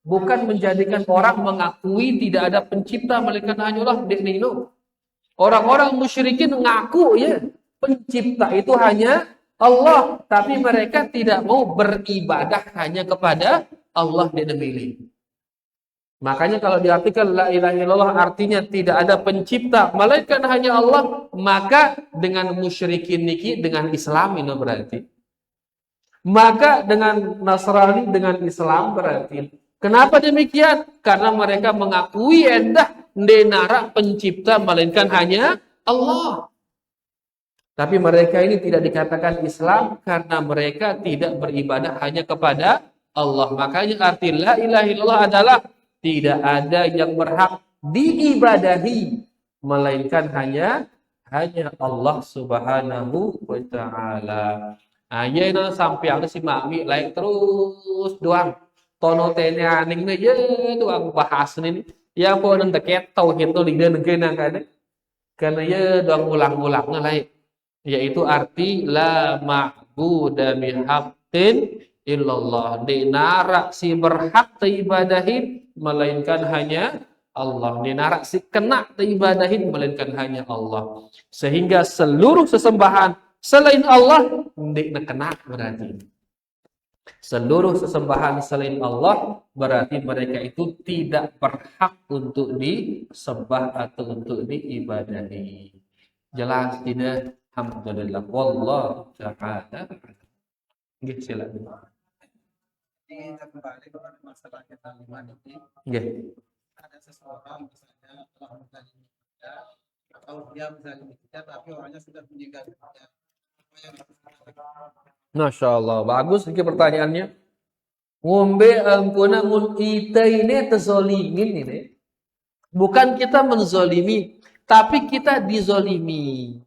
bukan menjadikan orang mengakui tidak ada pencipta melainkan hanya Allah. Orang-orang musyrikin mengaku ya pencipta itu hanya Allah, tapi mereka tidak mau beribadah hanya kepada Allah dan milih. Makanya kalau diartikan la ilaha illallah artinya tidak ada pencipta melainkan hanya Allah, maka dengan musyrikin niki dengan Islam ini berarti. Maka dengan Nasrani dengan Islam berarti. Kenapa demikian? Karena mereka mengakui endah denara pencipta melainkan hanya Allah. Tapi mereka ini tidak dikatakan Islam karena mereka tidak beribadah hanya kepada Allah. Makanya arti la ilaha illallah adalah tidak ada yang berhak diibadahi melainkan hanya Allah Subhanahu wa taala. Ayeuna sampai ada si mami lain terus doang. Tono tene aning na ye doang bahas ini. Ya po nang deket tauhid to digdeun geuna kana. Karena ye doang ulang-ulangna lain. Yaitu arti la ma'budu bihaqqin illallah. Dinara si berhak diibadahin melainkan hanya Allah. Dinara si kena diibadahin melainkan hanya Allah. Sehingga seluruh sesembahan selain Allah ndekna kena berarti. Seluruh sesembahan selain Allah berarti mereka itu tidak berhak untuk disembah atau untuk diibadahi. Jelas tidak? Alhamdulillah. Wallahu ta'ala. Nggih, silakan.
Kita kembali kepada masalah kita ini.
Nggih.
Ada seseorang misalnya telah menjalani nikah atau dia menjalani nikah tapi orangnya sudah meninggal dunia. Apa yang harus dilakukan?
Masya Allah, bagus ini pertanyaannya. Ngombe ampuna mun kita ini terzolimin ini. Bukan kita menzolimi, tapi kita dizolimi.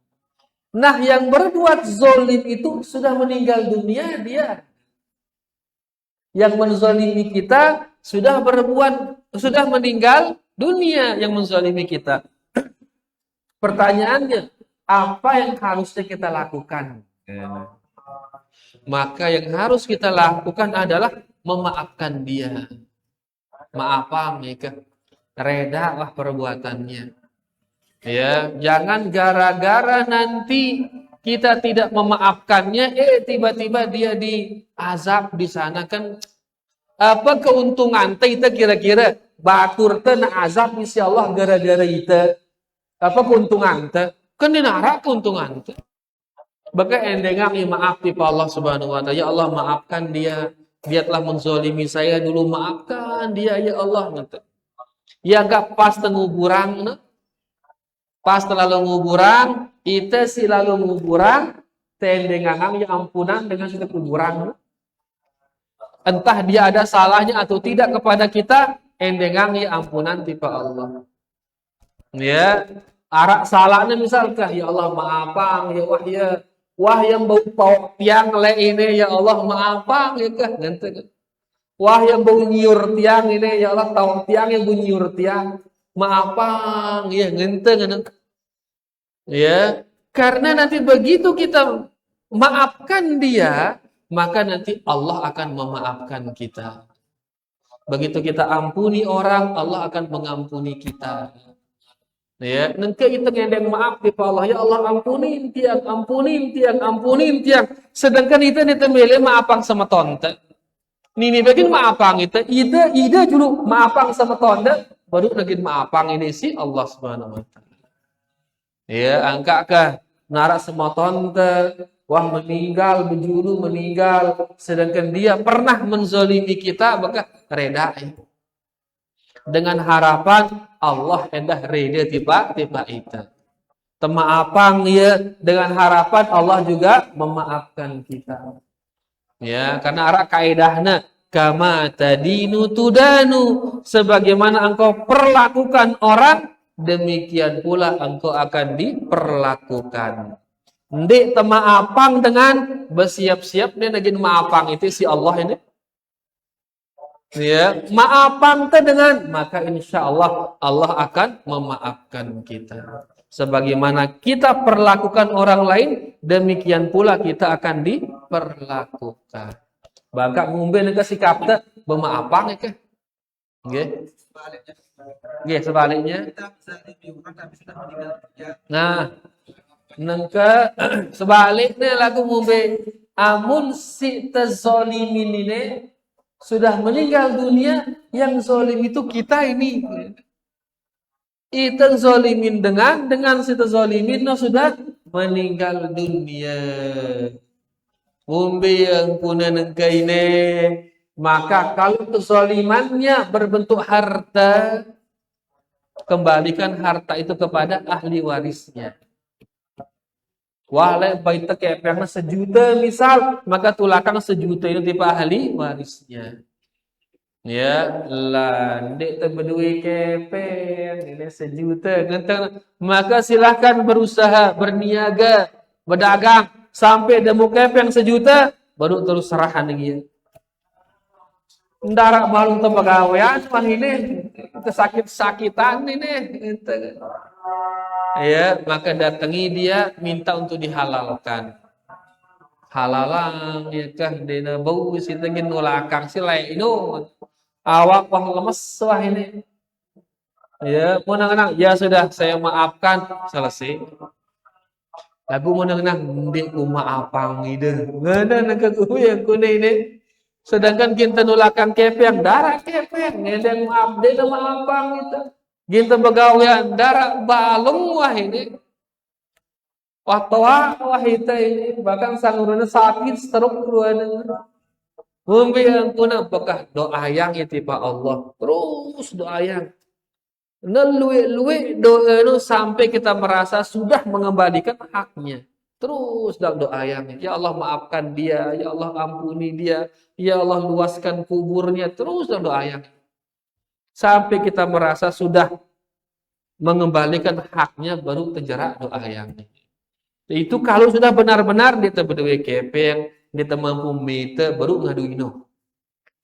Nah, yang berbuat zolim itu sudah meninggal dunia dia. Yang menzalimi kita sudah meninggal dunia yang menzalimi kita. Pertanyaannya, apa yang harusnya kita lakukan? Maka yang harus kita lakukan adalah memaafkan dia. Maafkan mereka. Redalah perbuatannya. Ya, jangan gara-gara nanti kita tidak memaafkannya, tiba-tiba dia diazab di sana kan. Apa keuntungan kita kira-kira batur teh na azab insyaallah gara-gara ita. Apa keuntungan teh? Kan di neraka keuntungan teh. Maka endengang maaf di Allah Subhanahu wa taala. Ya Allah, maafkan dia. Dia telah menzalimi saya dulu, maafkan dia ya Allah. Ya gak pas tenguburang, pas terlalu nguburang, ita si lalu nguburang, tendengang ya ampunan dengan sudah kuburang. Entah dia ada salahnya atau tidak kepada kita, endengang ya ampunan tipe Allah. Ya, arak salahnya misalkan, ya Allah maafang, ya wah yang bau pau tiang le ini, ya Allah maafang, ya kah, ganti. Wah yang bau nyiur tiang ini, ya Allah tahu tiang yang bau nyiur tiang, maafang, ya ganti. Ya, karena nanti begitu kita maafkan dia, maka nanti Allah akan memaafkan kita. Begitu kita ampuni orang, Allah akan mengampuni kita. Ya, nanti kita ngendeng maaf di Allah, ya Allah ampunin tiang. Sedangkan itu temele maafang sama tonte. Nini bagian maafang itu, ide dulu maafang sama tonte, baru lagi maafang ini si Allah Subhanahu wa taala. Ya, angkakah narak sama tonte, wah meninggal, berjuru meninggal, sedangkan dia pernah menzalimi kita, maka reda. Dengan harapan Allah endah reda tiba itu. Temaafang ya, dengan harapan Allah juga memaafkan kita. Ya, karena arah kaidahna kama tadinu tudanu, sebagaimana engkau perlakukan orang, demikian pula engkau akan diperlakukan. Ndik temaafang dengan bersiap-siap dia lagi maafang itu si Allah ini. Ya, maafang dengan maka insya Allah Allah akan memaafkan kita. Sebagaimana kita perlakukan orang lain, demikian pula kita akan diperlakukan. Bangka ngumbe neka sikap teh bemaafang ya. Nggih. Nggih, sebaliknya. Nah, nengke sebaliknya lagu ngumbe amun si tazalimin ini sudah meninggal dunia, yang zalim itu kita ini. Itu zalimin dengan si zalimin sudah meninggal dunia. Umbi yang punya nengka ini, maka kalau kezalimannya berbentuk harta, kembalikan harta itu kepada ahli warisnya. Wah, baik kepengna sejuta misal, maka tulakang sejuta itu tipe ahli warisnya. Ya, landek terbedui kepeng ini sejuta, maka silahkan berusaha, berniaga, berdagang sampai demu kepeng sejuta, baru terus serahan dia. Ndarak balung pegawaian mah ini kesakit-sakitan ini. Ya, maka datangi dia minta untuk dihalalkan. Halalang ya kah dina bau si tengin nulakang si lain itu awak wah lemes wah ini. Ya, menang-menang ya sudah saya maafkan, selesai. Lagu menang-menang ndik ku maafang ide. Ngana nak ku yang kune ini. Sedangkan kita nulakang kepeng darah kepeng ngedeng maaf dina maafang itu. Ginta begawian darah balung wah ini. Wah itu ini bahkan sanguruna sakit stroke ruangan. Mumbi ampuna bekah doa yang itu Pak Allah. Terus doa yang nelui doa itu sampai kita merasa sudah mengembalikan haknya. Terus doa yang ya Allah maafkan dia, ya Allah ampuni dia, ya Allah luaskan kuburnya. Terus doa yang sampai kita merasa sudah mengembalikan haknya, baru terjerak doa yang itu. Kalau sudah benar-benar dia terberdua kepeng, dia mampu meter, baru ngadu ino.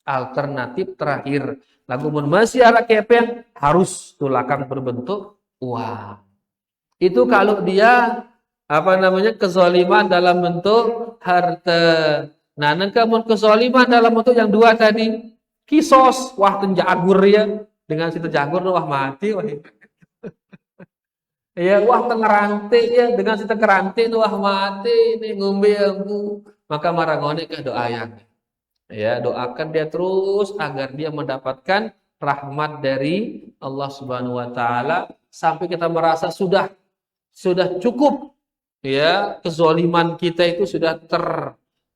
Alternatif terakhir. Lamun masih ada kepeng harus tulakan berbentuk uang. Itu kalau dia kezaliman dalam bentuk harta. Nah, namun kezaliman dalam bentuk yang dua tadi, kisos, wah tenjagur ya, dengan si tenjagur wah mati wah. Ya, wah tengerante ya, dengan si tengerante wah mati ini ngombe aku. Maka marangone ke doa yang. Ya, doakan dia terus agar dia mendapatkan rahmat dari Allah Subhanahu wa taala sampai kita merasa sudah cukup ya, kezaliman kita itu sudah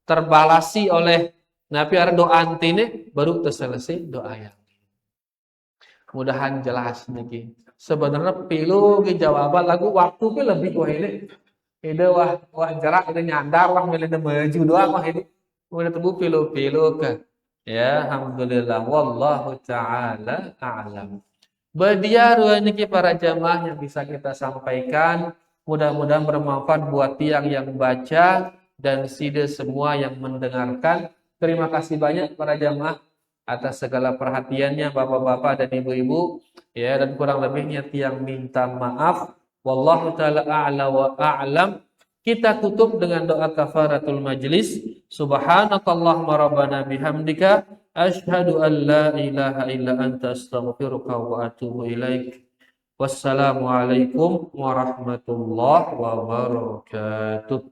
terbalasi oleh Nabi ada doa antine baru terselesai doa yang. Mudahan jelas niki. Sebenarnya pilu ke jawaban lagu waktu ke lebih wah ini. Ide wah jarak ide nyandar wah milih maju doang wah ini. Udah tebu pilu-pilu ke. Ya, alhamdulillah wallahu taala a'lam. Badiar niki para jamaah yang bisa kita sampaikan, mudah-mudahan bermanfaat buat tiang yang baca dan sida semua yang mendengarkan. Terima kasih banyak para jamaah atas segala perhatiannya bapak-bapak dan ibu-ibu ya, dan kurang lebihnya tiang minta maaf. Wallahu taala a'la wa a'lam. Kita tutup dengan doa kafaratul majlis. Subhanakallahumma rabbana bihamdika asyhadu an la ilaha illa anta astaghfiruka wa atubu ilaik. Wassalamualaikum warahmatullahi wabarakatuh.